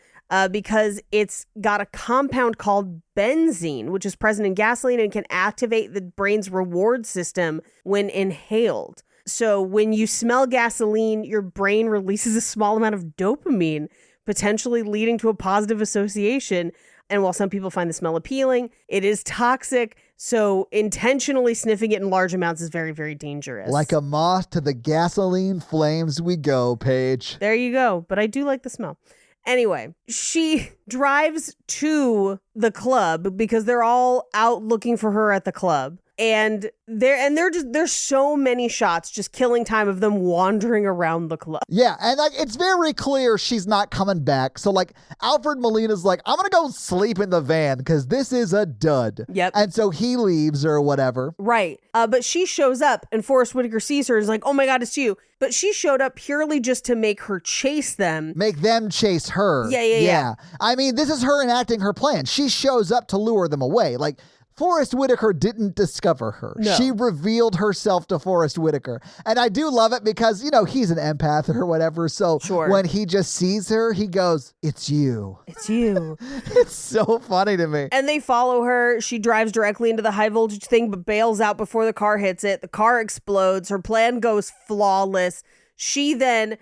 because it's got a compound called benzene, which is present in gasoline and can activate the brain's reward system when inhaled. So when you smell gasoline, your brain releases a small amount of dopamine, potentially leading to a positive association. And while some people find the smell appealing, it is toxic. So intentionally sniffing it in large amounts is very, very dangerous. Like a moth to the gasoline flames we go, Paige. There you go. But I do like the smell. Anyway, she drives to the club because they're all out looking for her at the club. And there's so many shots just killing time of them wandering around the club. Yeah, and like it's very clear she's not coming back. So like Alfred Molina's like, I'm gonna go sleep in the van because this is a dud. Yep. And so he leaves or whatever. Right. But she shows up and Forrest Whitaker sees her and is like, oh my God, it's you. But she showed up purely just to make her chase them. Make them chase her. Yeah. I mean, this is her enacting her plan. She shows up to lure them away. Like, Forrest Whitaker didn't discover her. No. She revealed herself to Forrest Whitaker. And I do love it because, you know, he's an empath or whatever. So when he just sees her, he goes, it's you. It's you. It's so funny to me. And they follow her. She drives directly into the high voltage thing, but bails out before the car hits it. The car explodes. Her plan goes flawless. She then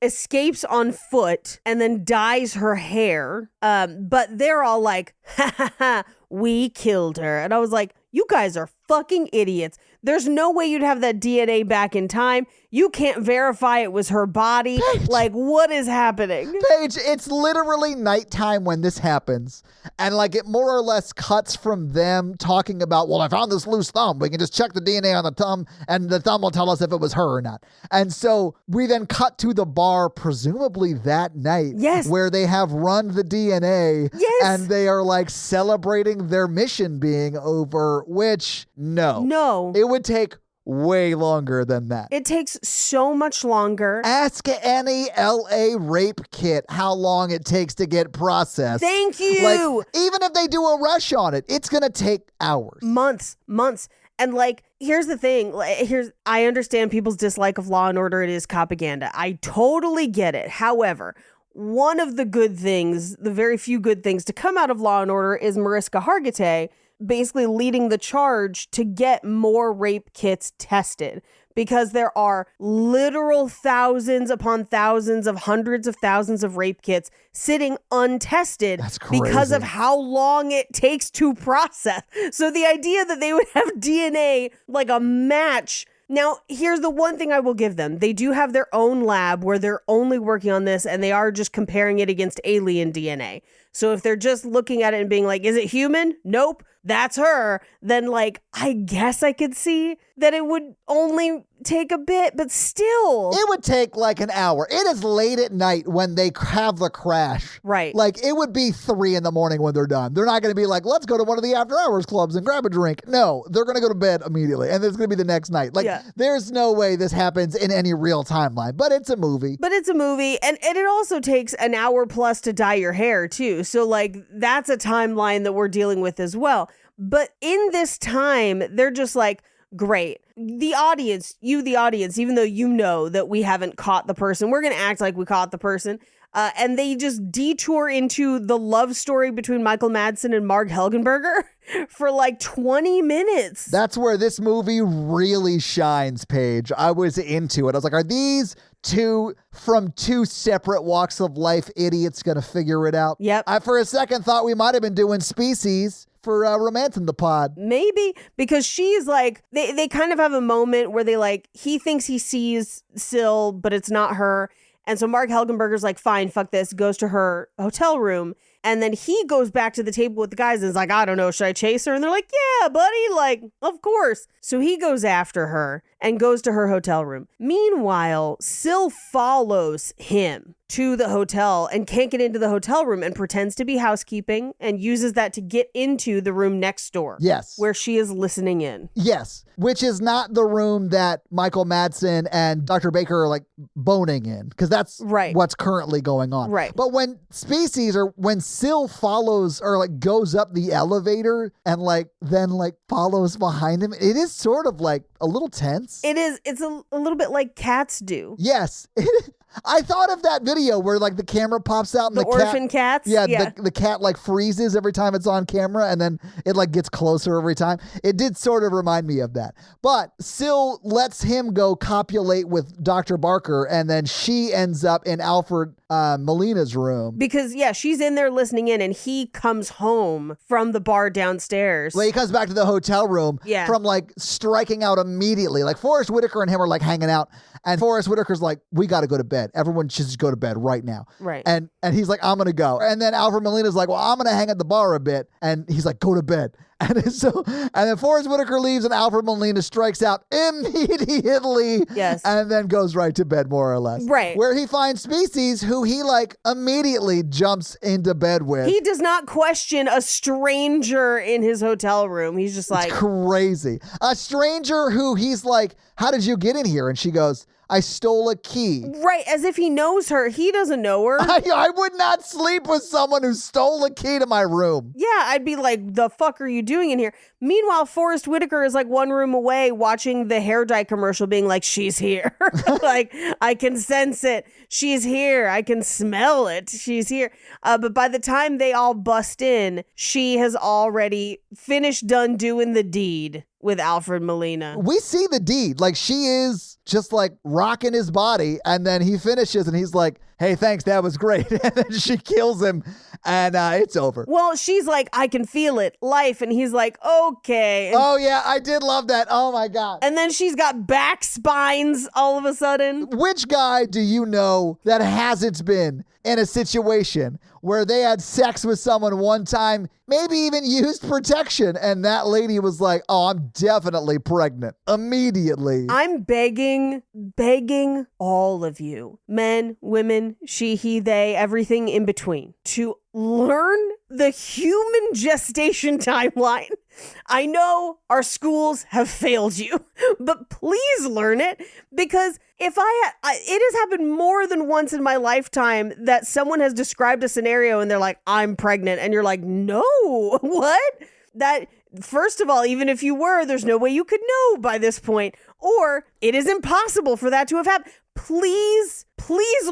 escapes on foot and then dyes her hair. But they're all like, ha ha ha, we killed her. And I was like, you guys are fucking idiots. There's no way you'd have that DNA back in time. You can't verify it was her body. Paige. Like, what is happening? Paige, it's literally nighttime when this happens. And like it more or less cuts from them talking about, well, I found this loose thumb. We can just check the DNA on the thumb and the thumb will tell us if it was her or not. And so we then cut to the bar, presumably that night. Yes. Where they have run the DNA. Yes. And they are like celebrating their mission being over, which no. It would take way longer than that. It takes so much longer. Ask any LA rape kit how long it takes to get processed. Thank you. Like, even if they do a rush on it, it's going to take hours. Months. And like, here's the thing. I understand people's dislike of Law and Order. It is propaganda. I totally get it. However, one of the good things, the very few good things to come out of Law and Order is Mariska Hargitay basically leading the charge to get more rape kits tested, because there are literal thousands upon thousands of hundreds of thousands of rape kits sitting untested. That's crazy. Because of how long it takes to process. So the idea that they would have DNA like a match. Now, here's the one thing I will give them. They do have their own lab where they're only working on this, and they are just comparing it against alien DNA. So if they're just looking at it and being like, is it human? Nope, that's her. Then like, I guess I could see that it would only take a bit, but still. It would take like an hour. It is late at night when they have the crash. Right. Like it would be 3 a.m. when they're done. They're not going to be like, let's go to one of the after hours clubs and grab a drink. No, they're going to go to bed immediately. And it's going to be the next night. Like there's no way this happens in any real timeline, but it's a movie. And it also takes an hour plus to dye your hair too. So like that's a timeline that we're dealing with as well. But in this time, they're just like, great. The audience, even though you know that we haven't caught the person, we're going to act like we caught the person. And they just detour into the love story between Michael Madsen and Marg Helgenberger for like 20 minutes. That's where this movie really shines, Paige. I was into it. I was like, are these two from two separate walks of life idiots going to figure it out? Yep. I, for a second, thought we might have been doing Species for Romancing the Pod. Maybe, because she's like, they kind of have a moment where they like, he thinks he sees Syl, but it's not her. And so Mark Helgenberger's like, fine, fuck this, goes to her hotel room. And then he goes back to the table with the guys and is like, I don't know, should I chase her? And they're like, yeah, buddy, like, of course. So he goes after her and goes to her hotel room. Meanwhile, Syl follows him to the hotel and can't get into the hotel room and pretends to be housekeeping and uses that to get into the room next door. Yes. Where she is listening in. Yes, which is not the room that Michael Madsen and Dr. Baker are like boning in, because that's Right. what's currently going on. Right. But when Species, or when Syl follows or like goes up the elevator and like then like follows behind him, it is sort of like a little tense. It is. It's a little bit like cats do. Yes. I thought of that video where like the camera pops out and The the cat, orphan cats? Yeah, Yeah. The cat like freezes every time it's on camera, and then it like gets closer every time. It did sort of remind me of that. But Syl lets him go copulate with Dr. Barker, and then she ends up in Alfred Molina's room. Because, yeah, she's in there listening in, and he comes home from the bar downstairs. Like, he comes back to the hotel room Yeah. from like striking out immediately. Like Forrest Whitaker and him are like hanging out, and Forrest Whitaker's like, we got to go to bed. Everyone should just go to bed right now. Right. And he's like, I'm going to go. And then Alfred Molina's like, well, I'm going to hang at the bar a bit. And he's like, go to bed. And then Forrest Whitaker leaves and Alfred Molina strikes out immediately. Yes. And then goes right to bed, more or less. Right. Where he finds Species, who he like immediately jumps into bed with. He does not question a stranger in his hotel room. He's just like, It's crazy. A stranger who he's like, how did you get in here? And she goes, I stole a key. right, as if he knows her. He doesn't know her. I would not sleep with someone who stole a key to my room. Yeah, I'd be like, the fuck are you doing in here? Meanwhile, Forrest Whitaker is like one room away watching the hair dye commercial being like, she's here. Like, I can sense it. She's here. I can smell it. She's here. But by the time they all bust in, she has already finished done doing the deed with Alfred Molina. We see the deed. Like, she is just like rocking his body, and then he finishes and he's like, hey, thanks, that was great. And then she kills him, and it's over. Well, she's like, I can feel it, life. And he's like, okay. And, Oh, yeah, I did love that. Oh, my God. and then she's got back spines all of a sudden. Which guy do you know that hasn't been in a situation where they had sex with someone one time, maybe even used protection, and that lady was like, oh, I'm definitely pregnant immediately? I'm begging all of you, men, women, she, he, they, everything in between, to learn the human gestation timeline. I know our schools have failed you, but please learn it, because if it has happened more than once in my lifetime that someone has described a scenario and they're like, I'm pregnant. And you're like, no, what? That, first of all, even if you were, there's no way you could know by this point, or it is impossible for that to have happened. Please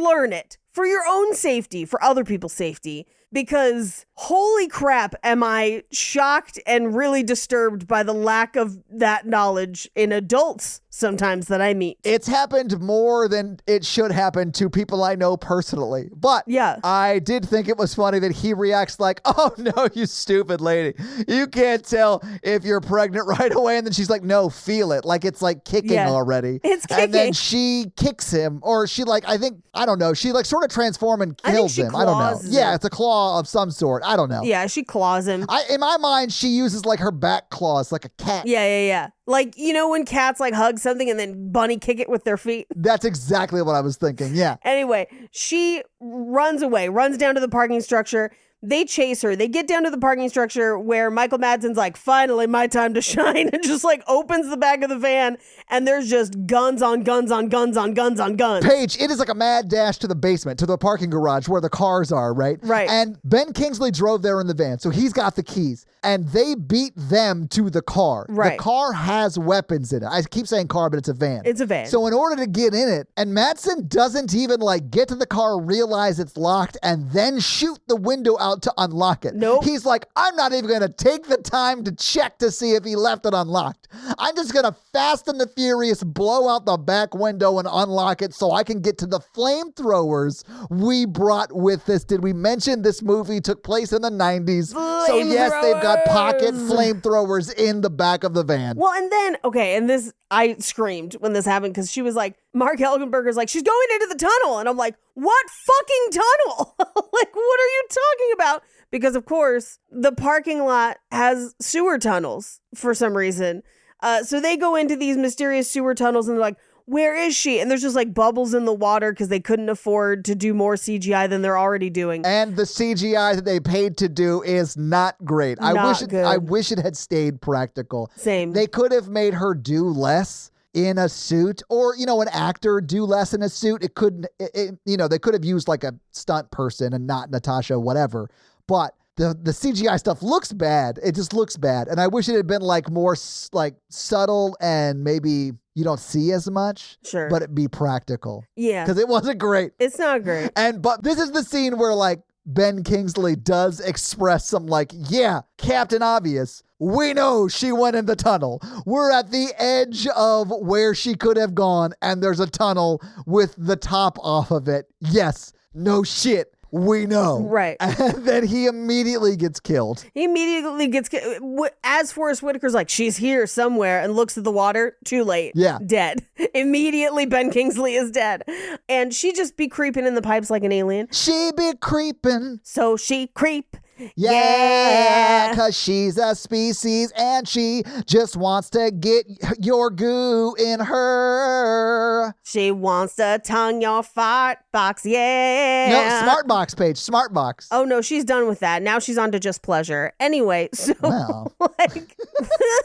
learn it for your own safety, for other people's safety. Because holy crap, am I shocked and really disturbed by the lack of that knowledge in adults sometimes that I meet. It's happened more than it should happen to people I know personally. But Yeah. I did think it was funny that he reacts like, oh no, you stupid lady. You can't tell if you're pregnant right away. And then she's like, no, feel it. Like it's like kicking Yeah. already. It's And then kicking. she kicks him, or she like, I don't know. She like sort of transforms and I think kills she him. I don't know. claws Yeah, him. it's a claw of some sort. I don't know. Yeah, she claws him. In my mind, she uses like her back claws like a cat. Yeah. Like, you know when cats like hug something and then bunny kick it with their feet? That's exactly what I was thinking. Yeah. Anyway, she runs away, runs down to the parking structure. They chase her. They get down to the parking structure where Michael Madsen's like, finally, my time to shine, and just like opens the back of the van, and there's just guns on guns on guns on guns on guns. Paige, it is like a mad dash to the basement, to the parking garage where the cars are, right? Right. And Ben Kingsley drove there in the van, so he's got the keys. And they beat them to the car. Right. The car has weapons in it. I keep saying car, but it's a van. It's a van. So in order to get in it, and Madsen doesn't even like get to the car, realize it's locked, and then shoot the window out to unlock it. Nope. He's like, I'm not even going to take the time to check to see if he left it unlocked. I'm just going to Fast and the Furious blow out the back window and unlock it so I can get to the flamethrowers we brought with us. Did we mention this movie took place in the 90s? So yes, they've got pocket flamethrowers in the back of the van. Well, and then, okay, and this, I screamed when this happened because she was like, Mark Helgenberger's like, she's going into the tunnel. And I'm like, what fucking tunnel? Like, what are you talking about? Because, of course, the parking lot has sewer tunnels for some reason. So they go into these mysterious sewer tunnels and they're like, where is she? And there's just like bubbles in the water because they couldn't afford to do more CGI than they're already doing. And the CGI that they paid to do is not great. I wish it had stayed practical. Same. They could have made her do less in a suit, or, you know, an actor do less in a suit. It couldn't, you know, they could have used like a stunt person and not Natasha, whatever. But the CGI stuff looks bad. It just looks bad. And I wish it had been like more like subtle and maybe you don't see as much, Sure. but it be practical. Yeah. Because it wasn't great. It's not great. But this is the scene where like Ben Kingsley does express some like, yeah, Captain Obvious. We know she went in the tunnel. We're at the edge of where she could have gone, and there's a tunnel with the top off of it. Yes, no shit. We know. Right. And then he immediately gets killed. He immediately gets, as Forrest Whitaker's like, she's here somewhere, and looks at the water, too late. Yeah. Dead. Immediately, Ben Kingsley is dead. And she just be creeping in the pipes like an alien. She be creeping. So she creep. Yeah, because she's a species and she just wants to get your goo in her. She wants to tongue your fart box, yeah. No, smart box, Paige, smart box. Oh, no, she's done with that. Now she's on to just pleasure. Anyway, so, Wow. like...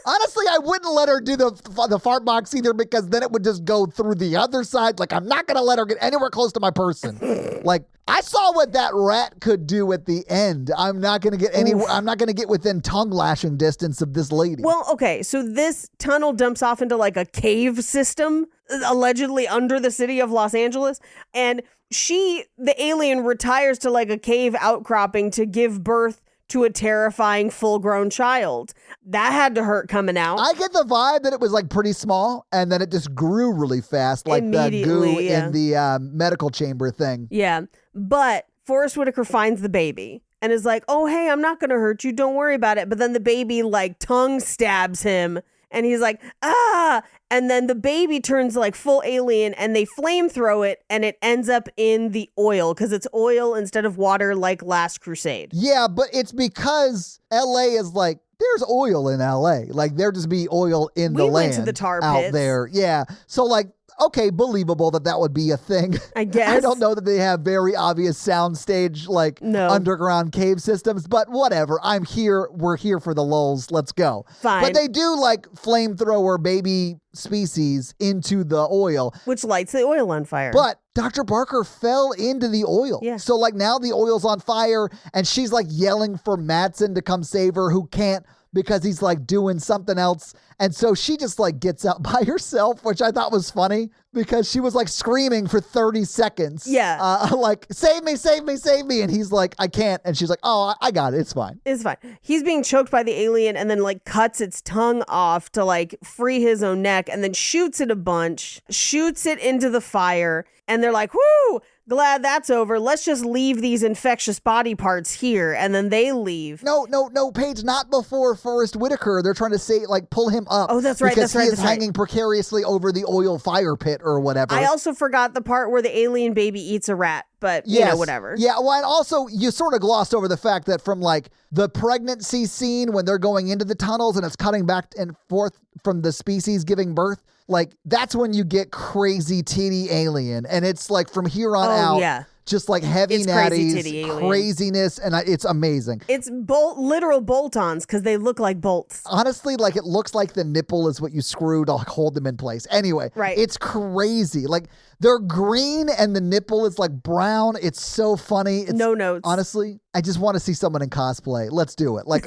Honestly, I wouldn't let her do the fart box either, because then it would just go through the other side. Like, I'm not going to let her get anywhere close to my person. Like, I saw what that rat could do at the end. I'm not going to get anywhere. I'm not going to get within tongue lashing distance of this lady. Well, okay, so this tunnel dumps off into like a cave system, allegedly under the city of Los Angeles. And the alien retires to like a cave outcropping to give birth to a terrifying full-grown child. That had to hurt coming out. I get the vibe that it was like pretty small and then it just grew really fast, like the goo in the medical chamber thing. Yeah, but Forrest Whitaker finds the baby and is like, oh, hey, I'm not going to hurt you. Don't worry about it. But then the baby like tongue stabs him and he's like, ah. And then the baby turns like full alien and they flamethrow it and it ends up in the oil because it's oil instead of water like Last Crusade. Yeah, but it's because LA is like, there's oil in LA. Like there just be oil in the land. We went to the tar out pits. there. Yeah. So like, okay, believable that would be a thing. I guess. I don't know that they have very obvious soundstage like underground cave systems, but whatever. I'm here. We're here for the lulz. Let's go. Fine. But they do like flamethrower baby species into the oil, which lights the oil on fire. But Dr. Barker fell into the oil. Yeah. So like now the oil's on fire and she's like yelling for Madsen to come save her, who can't because he's like doing something else. And so she just like gets out by herself, which I thought was funny because she was like screaming for 30 seconds. Yeah. Like, save me, save me, save me. And he's like, I can't. And she's like, oh, I got it. It's fine. It's fine. He's being choked by the alien and then like cuts its tongue off to like free his own neck and then shoots it a bunch, shoots it into the fire. And they're like, whoo, glad that's over. Let's just leave these infectious body parts here. And then they leave. No, Paige, not before Forrest Whitaker. They're trying to say, like, pull him up. Oh, that's right. Because he is hanging precariously over the oil fire pit or whatever. I also forgot the part where the alien baby eats a rat. But, you know, whatever. Yeah, well, and also, you sort of glossed over the fact that from, like, the pregnancy scene when they're going into the tunnels and it's cutting back and forth from the species giving birth, like, that's when you get crazy titty alien. And it's, like, from here on out, just like heavy It's crazy titty natties, alien. craziness, and it's amazing. It's literal bolt-ons because they look like bolts. Honestly, like it looks like the nipple is what you screw to like, hold them in place. Anyway, Right. It's crazy. Like they're green and the nipple is like brown. It's so funny. It's, No notes. Honestly, I just want to see someone in cosplay. Let's do it. Like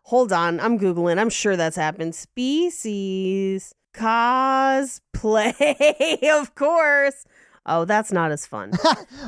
Hold on, I'm Googling. I'm sure that's happened. Species cosplay, of course. Oh, that's not as fun.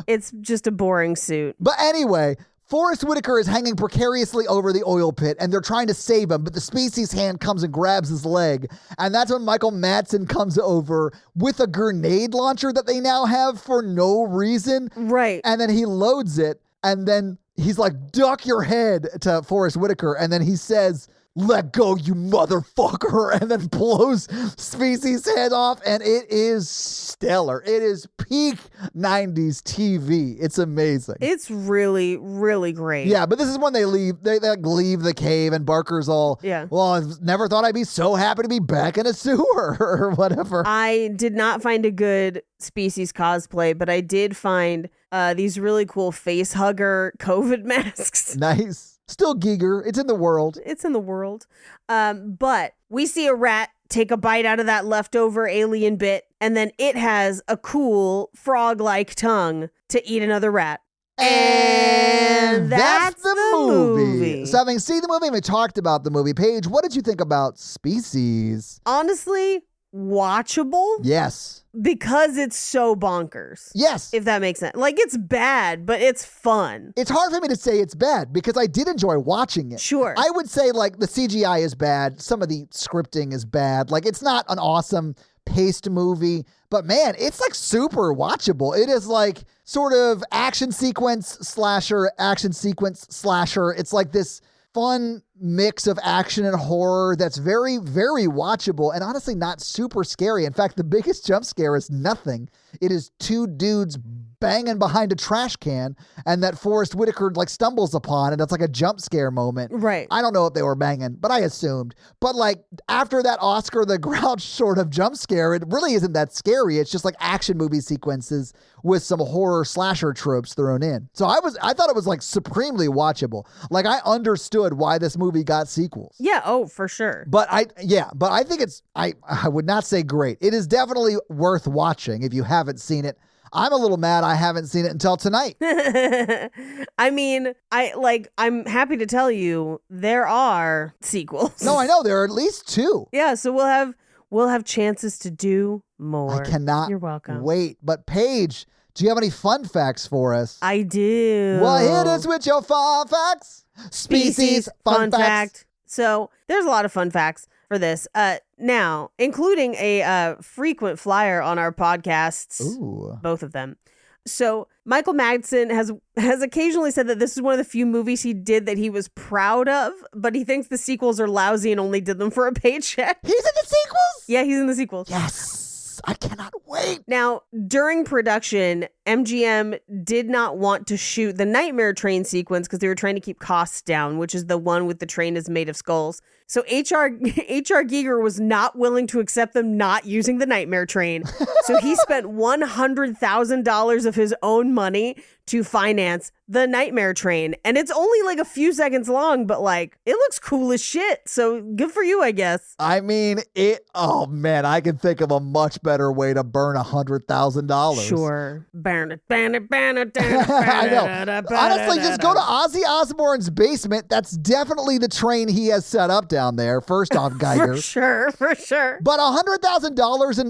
It's just a boring suit. But anyway, Forrest Whitaker is hanging precariously over the oil pit, and they're trying to save him, but the species hand comes and grabs his leg. And that's when Michael Madsen comes over with a grenade launcher that they now have for no reason. Right. And then he loads it, and then he's like, duck your head to Forrest Whitaker. And then he says, let go, you motherfucker, and then blows Species' head off, and it is stellar. It is peak 90s TV. It's amazing. It's really, really great. Yeah, but this is when they leave. They like leave the cave, and Barker's all, Yeah. well, I never thought I'd be so happy to be back in a sewer or whatever. I did not find a good Species cosplay, but I did find these really cool face hugger COVID masks. Nice. Still Giger. It's in the world. It's in the world. But we see a rat take a bite out of that leftover alien bit, and then it has a cool frog-like tongue to eat another rat. And that's the movie. So having seen the movie, we talked about the movie. Paige, what did you think about Species? Honestly, watchable Yes. because it's so bonkers. Yes. If that makes sense. Like, it's bad, but it's fun. It's hard for me to say it's bad because I did enjoy watching it. Sure. I would say like the CGI is bad. Some of the scripting is bad. Like it's not an awesome paced movie, but man, it's like super watchable. It is like sort of action sequence slasher. It's like this fun mix of action and horror that's very, very watchable and honestly not super scary. In fact, the biggest jump scare is nothing. It is two dudes banging behind a trash can and that Forrest Whitaker like stumbles upon, and it's like a jump scare moment. Right. I don't know if they were banging, but I assumed. But like after that Oscar the Grouch sort of jump scare, it really isn't that scary. It's just like action movie sequences with some horror slasher tropes thrown in. So I thought it was like supremely watchable. Like I understood why this movie got sequels. Yeah, oh, for sure. But I think it's, I would not say great. It is definitely worth watching if you haven't seen it. I'm a little mad I haven't seen it until tonight. I mean, I'm happy to tell you there are sequels. No, I know there are at least two. Yeah, so we'll have chances to do more. I cannot You're welcome. wait. But Paige, do you have any fun facts for us? I do. Well, hit us with your fun facts. Species fun facts. fact. So there's a lot of fun facts for this. Now, including a frequent flyer on our podcasts, Ooh. both of them. So Michael Madsen has occasionally said that this is one of the few movies he did that he was proud of, but he thinks the sequels are lousy and only did them for a paycheck. He's in the sequels? Yeah, he's in the sequels. Yes. I cannot wait. Now, during production, MGM did not want to shoot the Nightmare Train sequence because they were trying to keep costs down, which is the one with the train is made of skulls. So H.R. Giger was not willing to accept them not using the Nightmare Train. So he spent $100,000 of his own money to finance the Nightmare Train. And it's only like a few seconds long, but like it looks cool as shit. So good for you, I guess. I mean, oh man, I can think of a much better way to burn $100,000. Sure. I know. Honestly, just go to Ozzy Osbourne's basement. That's definitely the train he has set up down there. First off, Geiger. For sure. But $100,000 in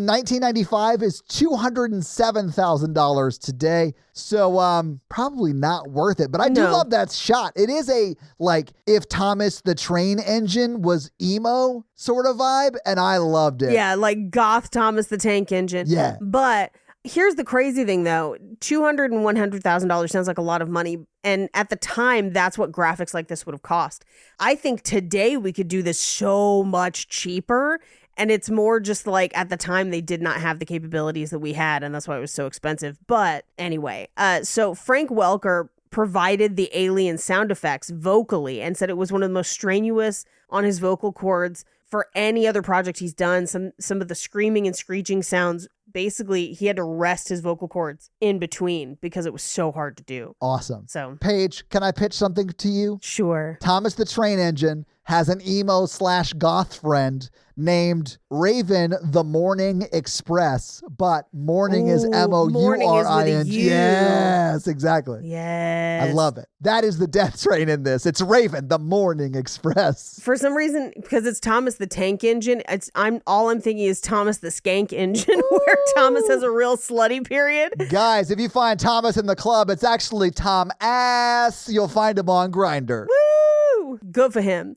1995 is $207,000 today. So probably not worth it. But I do love that shot. It is a like if Thomas the Train Engine was emo sort of vibe, and I loved it. Yeah, like goth Thomas the Tank Engine. Yeah. But here's the crazy thing though. $200,000 and $100,000 sounds like a lot of money. And at the time, that's what graphics like this would have cost. I think today we could do this so much cheaper. And it's more just like at the time they did not have the capabilities that we had. And that's why it was so expensive. But anyway, so Frank Welker provided the alien sound effects vocally and said it was one of the most strenuous on his vocal cords for any other project he's done. Some of the screaming and screeching sounds basically he had to rest his vocal cords in between because it was so hard to do. Awesome. So, Paige, can I pitch something to you? sure. Thomas the Train Engine has an emo/goth friend named Raven the Morning Express, but morning is morning is with a M-O-U-R-I-N-G. U. Yes, exactly. Yes. I love it. That is the death train in this. It's Raven the Morning Express. For some reason, because it's Thomas the Tank Engine, all I'm thinking is Thomas the Skank Engine, where Thomas has a real slutty period. Guys, if you find Thomas in the club, it's actually Tom Ass. You'll find him on Grindr. Woo! Good for him.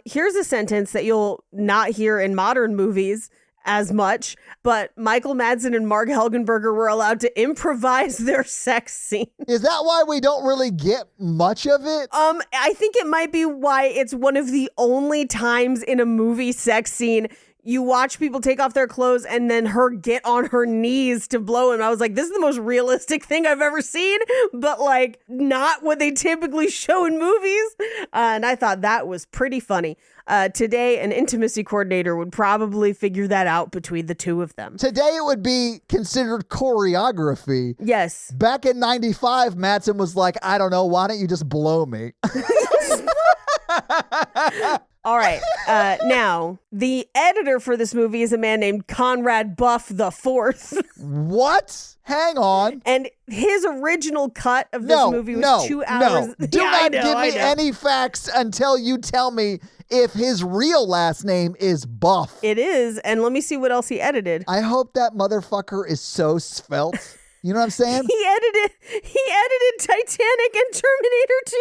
Here's a sentence that you'll not hear in modern movies as much, but Michael Madsen and Mark Helgenberger were allowed to improvise their sex scene. Is that why we don't really get much of it? I think it might be why it's one of the only times in a movie sex scene you watch people take off their clothes and then her get on her knees to blow him. I was like, this is the most realistic thing I've ever seen, but like not what they typically show in movies. And I thought that was pretty funny. Today, an intimacy coordinator would probably figure that out between the two of them. Today it would be considered choreography. Yes. Back in 95, Madsen was like, I don't know, why don't you just blow me? All right. Now, the editor for this movie is a man named Conrad Buff the Fourth. What? Hang on. And his original cut of this movie was 2 hours. No. Do not give me any facts until you tell me if his real last name is Buff. It is. And let me see what else he edited. I hope that motherfucker is so svelte. You know what I'm saying? He edited Titanic and Terminator 2.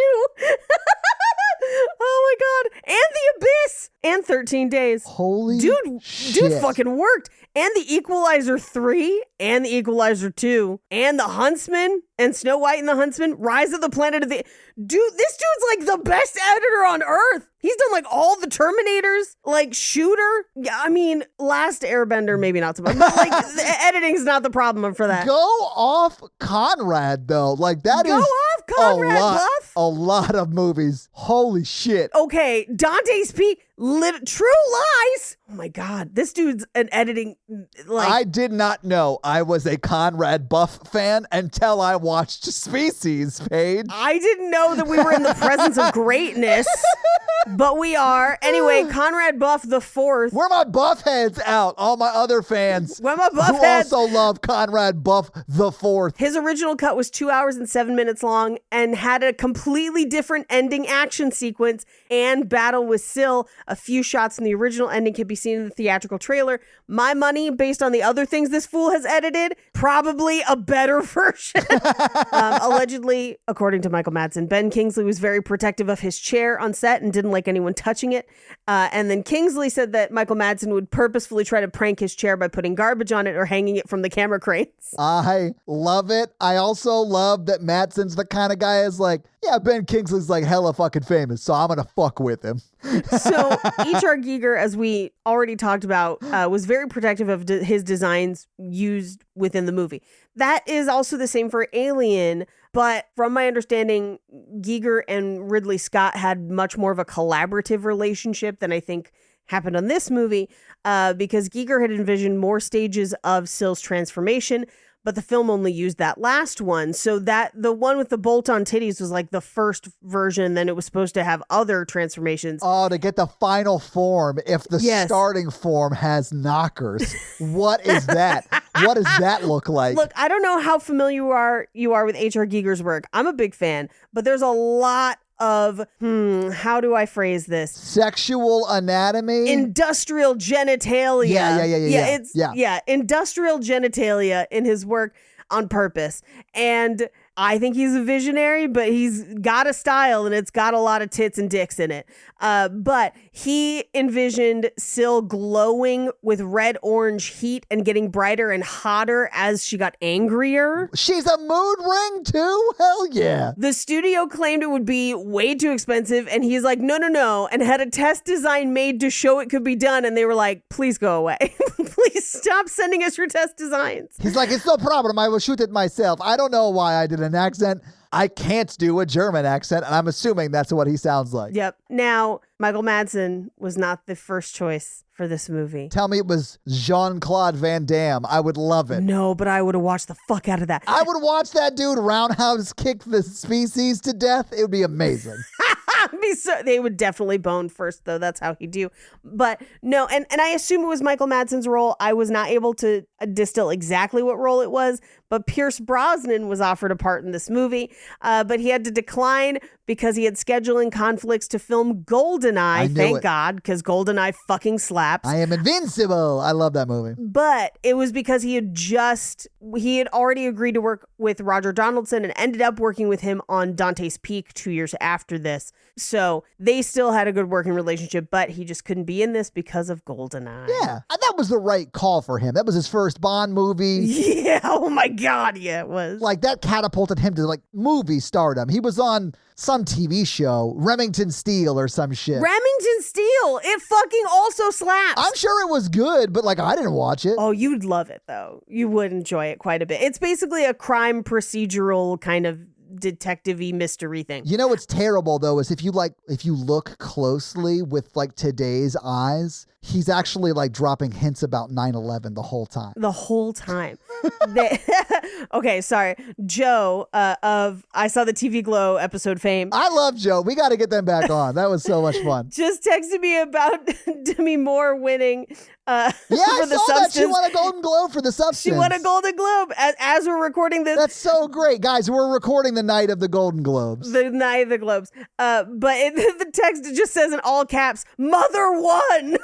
Oh my God. And The Abyss. And 13 Days. Holy Dude fucking worked. And The Equalizer 3 and The Equalizer 2 and The Huntsman and Snow White and the Huntsman, Rise of the Planet of the... Dude, this dude's like the best editor on earth. He's done like all the Terminators, like Shooter. Yeah, I mean, Last Airbender, maybe not so much, but like the editing's not the problem for that. Go off Conrad, though. Like that Go is off Conrad Buff. a lot of movies. Holy shit. Okay, Dante's Peak, True Lies. Oh my God, this dude's an editing, like... I did not know I was a Conrad Buff fan until I watched Species, Paige. I didn't know that we were in the presence of greatness, but we are. Anyway, Conrad Buff the Fourth. Where my buff heads out? All my other fans Where my buff who heads? also love Conrad Buff the Fourth. His original cut was 2 hours and 7 minutes long and had a completely different ending action sequence and battle with Syl. A few shots from the original ending can be seen in the theatrical trailer. My money, based on the other things this fool has edited, probably a better version. Allegedly, according to Michael Madsen, Ben Kingsley was very protective of his chair on set and didn't like anyone touching it. And then Kingsley said that Michael Madsen would purposefully try to prank his chair by putting garbage on it or hanging it from the camera cranes. I love it. I also love that Madsen's the kind of guy is like, yeah, Ben Kingsley's like hella fucking famous, so I'm gonna fuck with him. So H.R. Giger, as we already talked about, was very protective of his designs used within the movie. That is also the same for Alien, but from my understanding, Giger and Ridley Scott had much more of a collaborative relationship than I think happened on this movie, because Giger had envisioned more stages of Syl's transformation, but the film only used that last one. So that the one with the bolt-on titties was like the first version. Then it was supposed to have other transformations. Oh, to get the final form, if the starting form has knockers. What is that? What does that look like? Look, I don't know how familiar you are with H.R. Giger's work. I'm a big fan, but there's a lot of, how do I phrase this? Sexual anatomy? Industrial genitalia. Yeah. Industrial genitalia in his work on purpose. And I think he's a visionary, but he's got a style and it's got a lot of tits and dicks in it. But he envisioned Syl glowing with red-orange heat and getting brighter and hotter as she got angrier. She's a mood ring too? Hell yeah. The studio claimed it would be way too expensive, and he's like, no, and had a test design made to show it could be done, and they were like, please go away. Please stop sending us your test designs. He's like, it's no problem. I will shoot it myself. I don't know why I did an accent. I can't do a German accent, and I'm assuming that's what he sounds like. Yep. Now, Michael Madsen was not the first choice for this movie. Tell me it was Jean-Claude Van Damme. I would love it. No, but I would have watched the fuck out of that. I would watch that dude roundhouse kick the species to death. It would be amazing. They would definitely bone first, though. That's how he do. But no, and I assume it was Michael Madsen's role. I was not able to distill exactly what role it was, but Pierce Brosnan was offered a part in this movie, but he had to decline because he had scheduling conflicts to film Goldeneye. Thank God, because Goldeneye fucking slaps. I am invincible. I love that movie. But it was because he had already agreed to work with Roger Donaldson and ended up working with him on Dante's Peak 2 years after this. So they still had a good working relationship, but he just couldn't be in this because of Goldeneye. Yeah, that was the right call for him. That was his first Bond movie. Yeah, oh my God, yeah, it was. Like, that catapulted him to, like, movie stardom. He was on some TV show, Remington Steele or some shit. Remington Steele, it fucking also slaps. I'm sure it was good, but, like, I didn't watch it. Oh, you'd love it, though. You would enjoy it quite a bit. It's basically a crime procedural kind of detective-y mystery thing. You know what's terrible, though, is if you look closely with, like, today's eyes, he's actually, like, dropping hints about 9/11 the whole time. The whole time. Okay, sorry. Joe of I Saw the TV Glow episode fame. I love Joe. We got to get them back on. That was so much fun. Just texted me about Demi Moore winning Yeah, for I the saw that. Substance. She won a Golden Globe for The Substance. She won a Golden Globe as we're recording this. That's so great. Guys, we're recording the night of the Golden Globes. The night of the Globes. But the text just says in all caps, Mother won.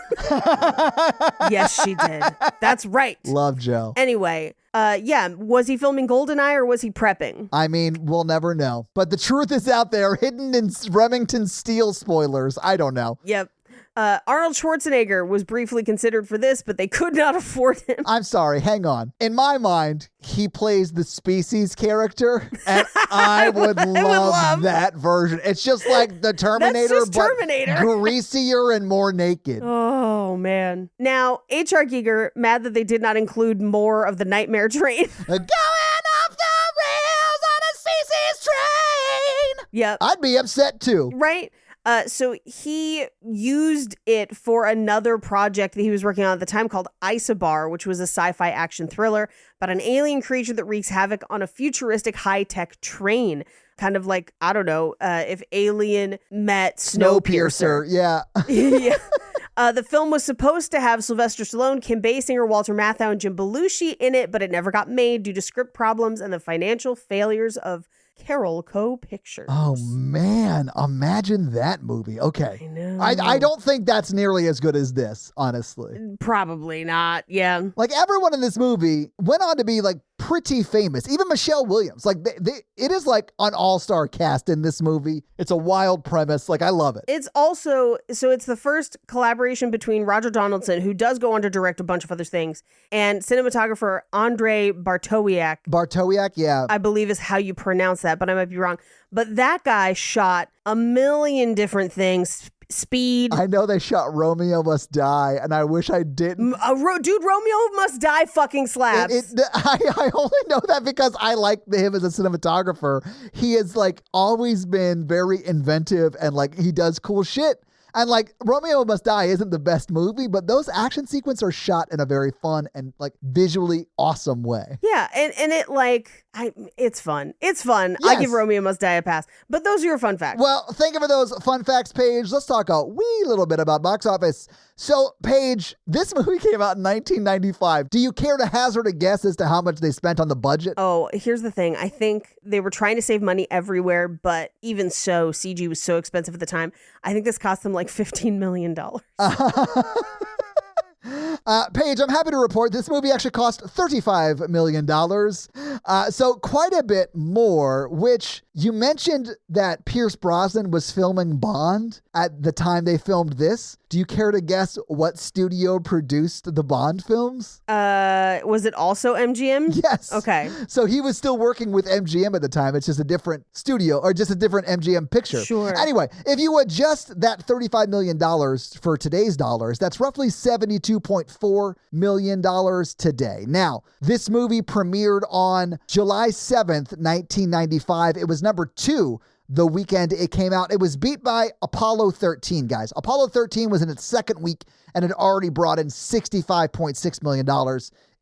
Yes, she did. That's right. Love Joe. Anyway, yeah, was he filming Goldeneye or was he prepping? I mean, we'll never know. But the truth is out there, hidden in Remington Steele spoilers. I don't know. Yep. Arnold Schwarzenegger was briefly considered for this, but they could not afford him. I'm sorry, hang on. In my mind, he plays the species character, and I would love that version. It's just like the Terminator, That's just but Terminator. greasier and more naked. Oh, man. Now, H.R. Giger, mad that they did not include more of the Nightmare Train. Going off the rails on a species train. Yep. I'd be upset too. Right? So he used it for another project that he was working on at the time called Isobar, which was a sci-fi action thriller about an alien creature that wreaks havoc on a futuristic high-tech train. Kind of like, I don't know, if Alien met Snowpiercer. Yeah. Yeah. The film was supposed to have Sylvester Stallone, Kim Basinger, Walter Matthau, and Jim Belushi in it, but it never got made due to script problems and the financial failures of Carol Co-Pictures. Oh, man. Imagine that movie. Okay. I know. I don't think that's nearly as good as this, honestly. Probably not. Yeah. Like, everyone in this movie went on to be, like, pretty famous. Even Michelle Williams. Like, it is, like, an all-star cast in this movie. It's a wild premise. Like, I love it. It's also, so it's the first collaboration between Roger Donaldson, who does go on to direct a bunch of other things, and cinematographer Andrei Bartowiak. Bartowiak, yeah. I believe is how you pronounce that, but I might be wrong. But that guy shot a million different things. Speed. I know they shot Romeo Must Die, and I wish I didn't. Dude, Romeo Must Die fucking slaps. I only know that because I like him as a cinematographer. He has, like, always been very inventive, and, like, he does cool shit. And, like, Romeo Must Die isn't the best movie, but those action sequences are shot in a very fun and, like, visually awesome way. Yeah, and it, like, it's fun. It's fun. Yes. I give Romeo Must Die a pass. But those are your fun facts. Well, thank you for those fun facts, Paige. Let's talk a wee little bit about box office. So, Paige, this movie came out in 1995. Do you care to hazard a guess as to how much they spent on the budget? Oh, here's the thing. I think they were trying to save money everywhere, but even so, CG was so expensive at the time. I think this cost them like $15 million. Paige, I'm happy to report this movie actually cost $35 million. So quite a bit more, which you mentioned that Pierce Brosnan was filming Bond at the time they filmed this. Do you care to guess what studio produced the Bond films? Was it also MGM? Yes. Okay. So he was still working with MGM at the time. It's just a different studio or just a different MGM picture. Sure. Anyway, if you adjust that $35 million for today's dollars, that's roughly $72.4 million today. Now, this movie premiered on July 7th, 1995. It was was number 2 the weekend it came out. It was beat by Apollo 13, guys. Apollo 13 was in its second week and had already brought in $65.6 million.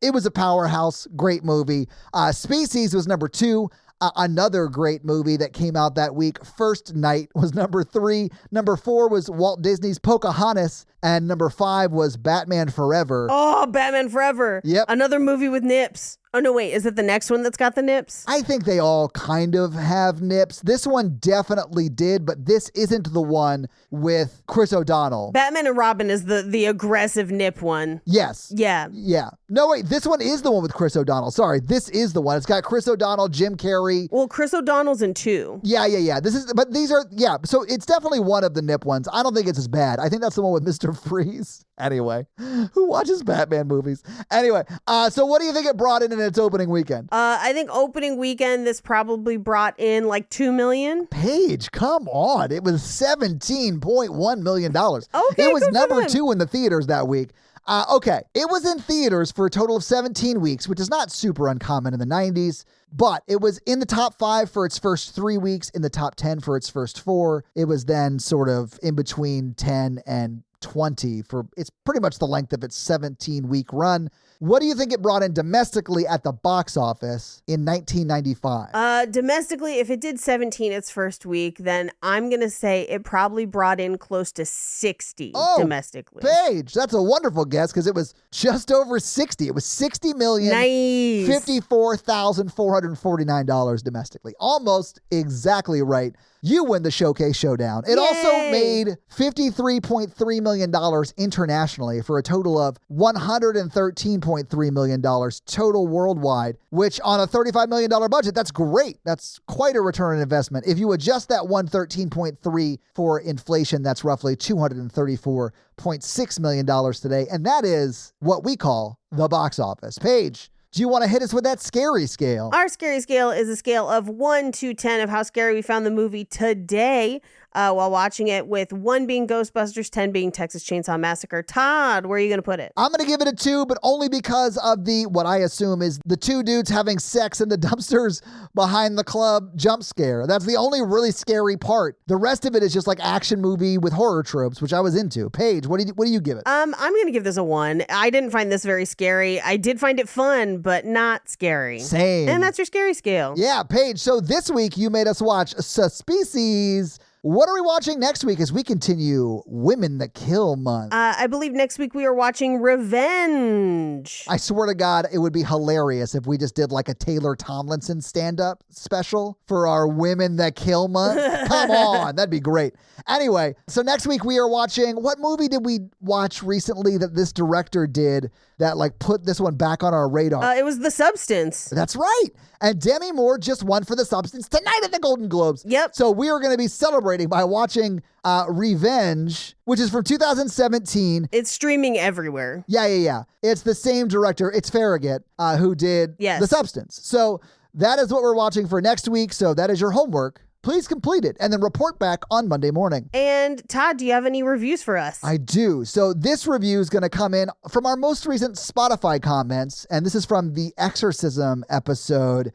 It was a powerhouse, great movie. Species was number 2. Another great movie that came out that week. First Night was number 3. Number 4 was Walt Disney's Pocahontas. And number 5 was Batman Forever. Oh, Batman Forever. Yep. Another movie with nips. Oh, no, wait. Is it the next one that's got the nips? I think they all kind of have nips. This one definitely did, but this isn't the one with Chris O'Donnell. Batman and Robin is the aggressive nip one. Yes. Yeah. Yeah. No, wait. This one is the one with Chris O'Donnell. Sorry. This is the one. It's got Chris O'Donnell, Jim Carrey. Well, Chris O'Donnell's in 2. Yeah. But these are, yeah. So it's definitely one of the nip ones. I don't think it's as bad. I think that's the one with Mr. Freeze. Anyway, who watches Batman movies? Anyway, so what do you think it brought in its opening weekend? I think opening weekend, this probably brought in like $2 million. Paige, come on. It was $17.1 million. Okay, it was good for number them. 2 in the theaters that week. Okay, it was in theaters for a total of 17 weeks, which is not super uncommon in the 90s, but it was in the top 5 for its first 3 weeks, in the top 10 for its first 4. It was then sort of in between 10 and 20 for it's pretty much the length of its 17-week run. What do you think it brought in domestically at the box office in 1995? Domestically, if it did 17 its first week, then I'm going to say it probably brought in close to 60 domestically. Paige, that's a wonderful guess because it was just over 60. It was $60,054,449 domestically. Almost exactly right. You win the Showcase Showdown. It also made $53.3 million internationally for a total of $113.3 million total worldwide, which on a $35 million budget, that's great. That's quite a return on investment. If you adjust that 113.3 for inflation, that's roughly $234.6 million today. And that is what we call the box office. Paige, do you want to hit us with that scary scale? Our scary scale is a scale of 1 to 10 of how scary we found the movie today while watching it, with 1 being Ghostbusters, 10 being Texas Chainsaw Massacre. Todd, where are you going to put it? I'm going to give it a 2, but only because of what I assume is the 2 dudes having sex in the dumpsters behind the club jump scare. That's the only really scary part. The rest of it is just like action movie with horror tropes, which I was into. Paige, what do you give it? I'm going to give this a 1. I didn't find this very scary. I did find it fun, but not scary. Same. And that's your scary scale. Yeah, Paige. So this week you made us watch Species. What are we watching next week as we continue Women That Kill Month? I believe next week we are watching Revenge. I swear to God, it would be hilarious if we just did like a Taylor Tomlinson stand-up special for our Women That Kill Month. Come on, that'd be great. Anyway, so next week we are watching, what movie did we watch recently that this director did that like put this one back on our radar? It was The Substance. That's right. And Demi Moore just won for The Substance tonight at the Golden Globes. Yep. So we are going to be celebrating by watching Revenge, which is from 2017. It's streaming everywhere. Yeah. It's the same director. It's Farragut who did The Substance. So that is what we're watching for next week. So that is your homework. Please complete it and then report back on Monday morning. And Todd, do you have any reviews for us? I do. So this review is going to come in from our most recent Spotify comments, and this is from the Exorcism episode.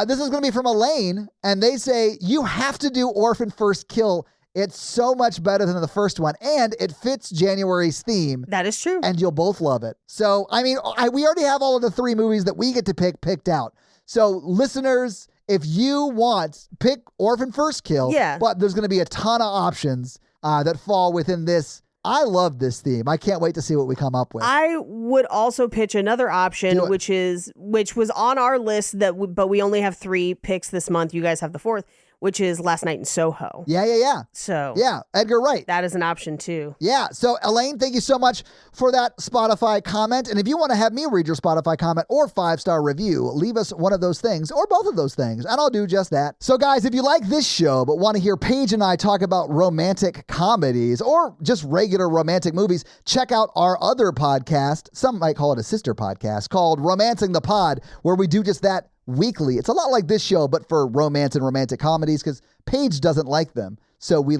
This is going to be from Elaine, and they say, you have to do Orphan First Kill. It's so much better than the first one, and it fits January's theme. That is true. And you'll both love it. So, I mean, we already have all of the 3 movies that we get to picked out. So, listeners, if you want, pick Orphan First Kill. Yeah. But there's going to be a ton of options that fall within this. I love this theme. I can't wait to see what we come up with. I would also pitch another option, which was on our list but we only have 3 picks this month. You guys have the 4th, which is Last Night in Soho. Yeah. So yeah, Edgar Wright. That is an option too. Yeah. So Elaine, thank you so much for that Spotify comment. And if you want to have me read your Spotify comment or 5-star review, leave us one of those things or both of those things, and I'll do just that. So guys, if you like this show but want to hear Paige and I talk about romantic comedies or just regular romantic movies, check out our other podcast. Some might call it a sister podcast called Romancing the Pod, where we do just that weekly. It's a lot like this show, but for romance and romantic comedies, because Paige doesn't like them. So we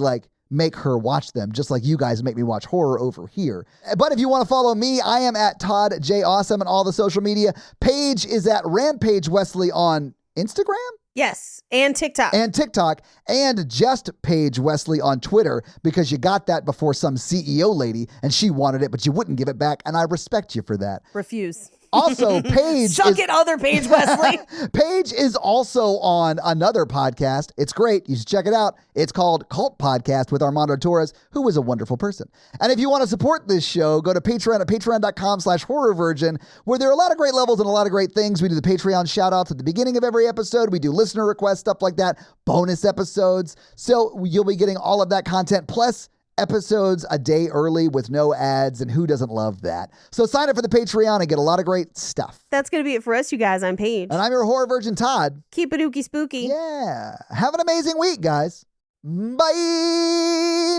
make her watch them, just like you guys make me watch horror over here. But if you want to follow me, I am at Todd J. Awesome on all the social media. Paige is at Rampage Wesley on Instagram. Yes, and TikTok. And just Paige Wesley on Twitter, because you got that before some CEO lady and she wanted it, but you wouldn't give it back. And I respect you for that. Refuse. Also, Paige Suck it, other Paige Wesley. Paige is also on another podcast. It's great. You should check it out. It's called Cult Podcast with Armando Torres, who is a wonderful person. And if you want to support this show, go to Patreon at patreon.com/horrorvirgin, where there are a lot of great levels and a lot of great things. We do the Patreon shout outs at the beginning of every episode. We do listener requests, stuff like that, bonus episodes. So you'll be getting all of that content, plus episodes a day early with no ads, and who doesn't love that? So sign up for the Patreon and get a lot of great stuff. That's going to be it for us, you guys. I'm Paige. And I'm your horror virgin, Todd. Keep it ooky spooky. Yeah. Have an amazing week, guys. Bye.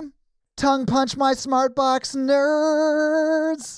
Tongue punch my smart box nerds.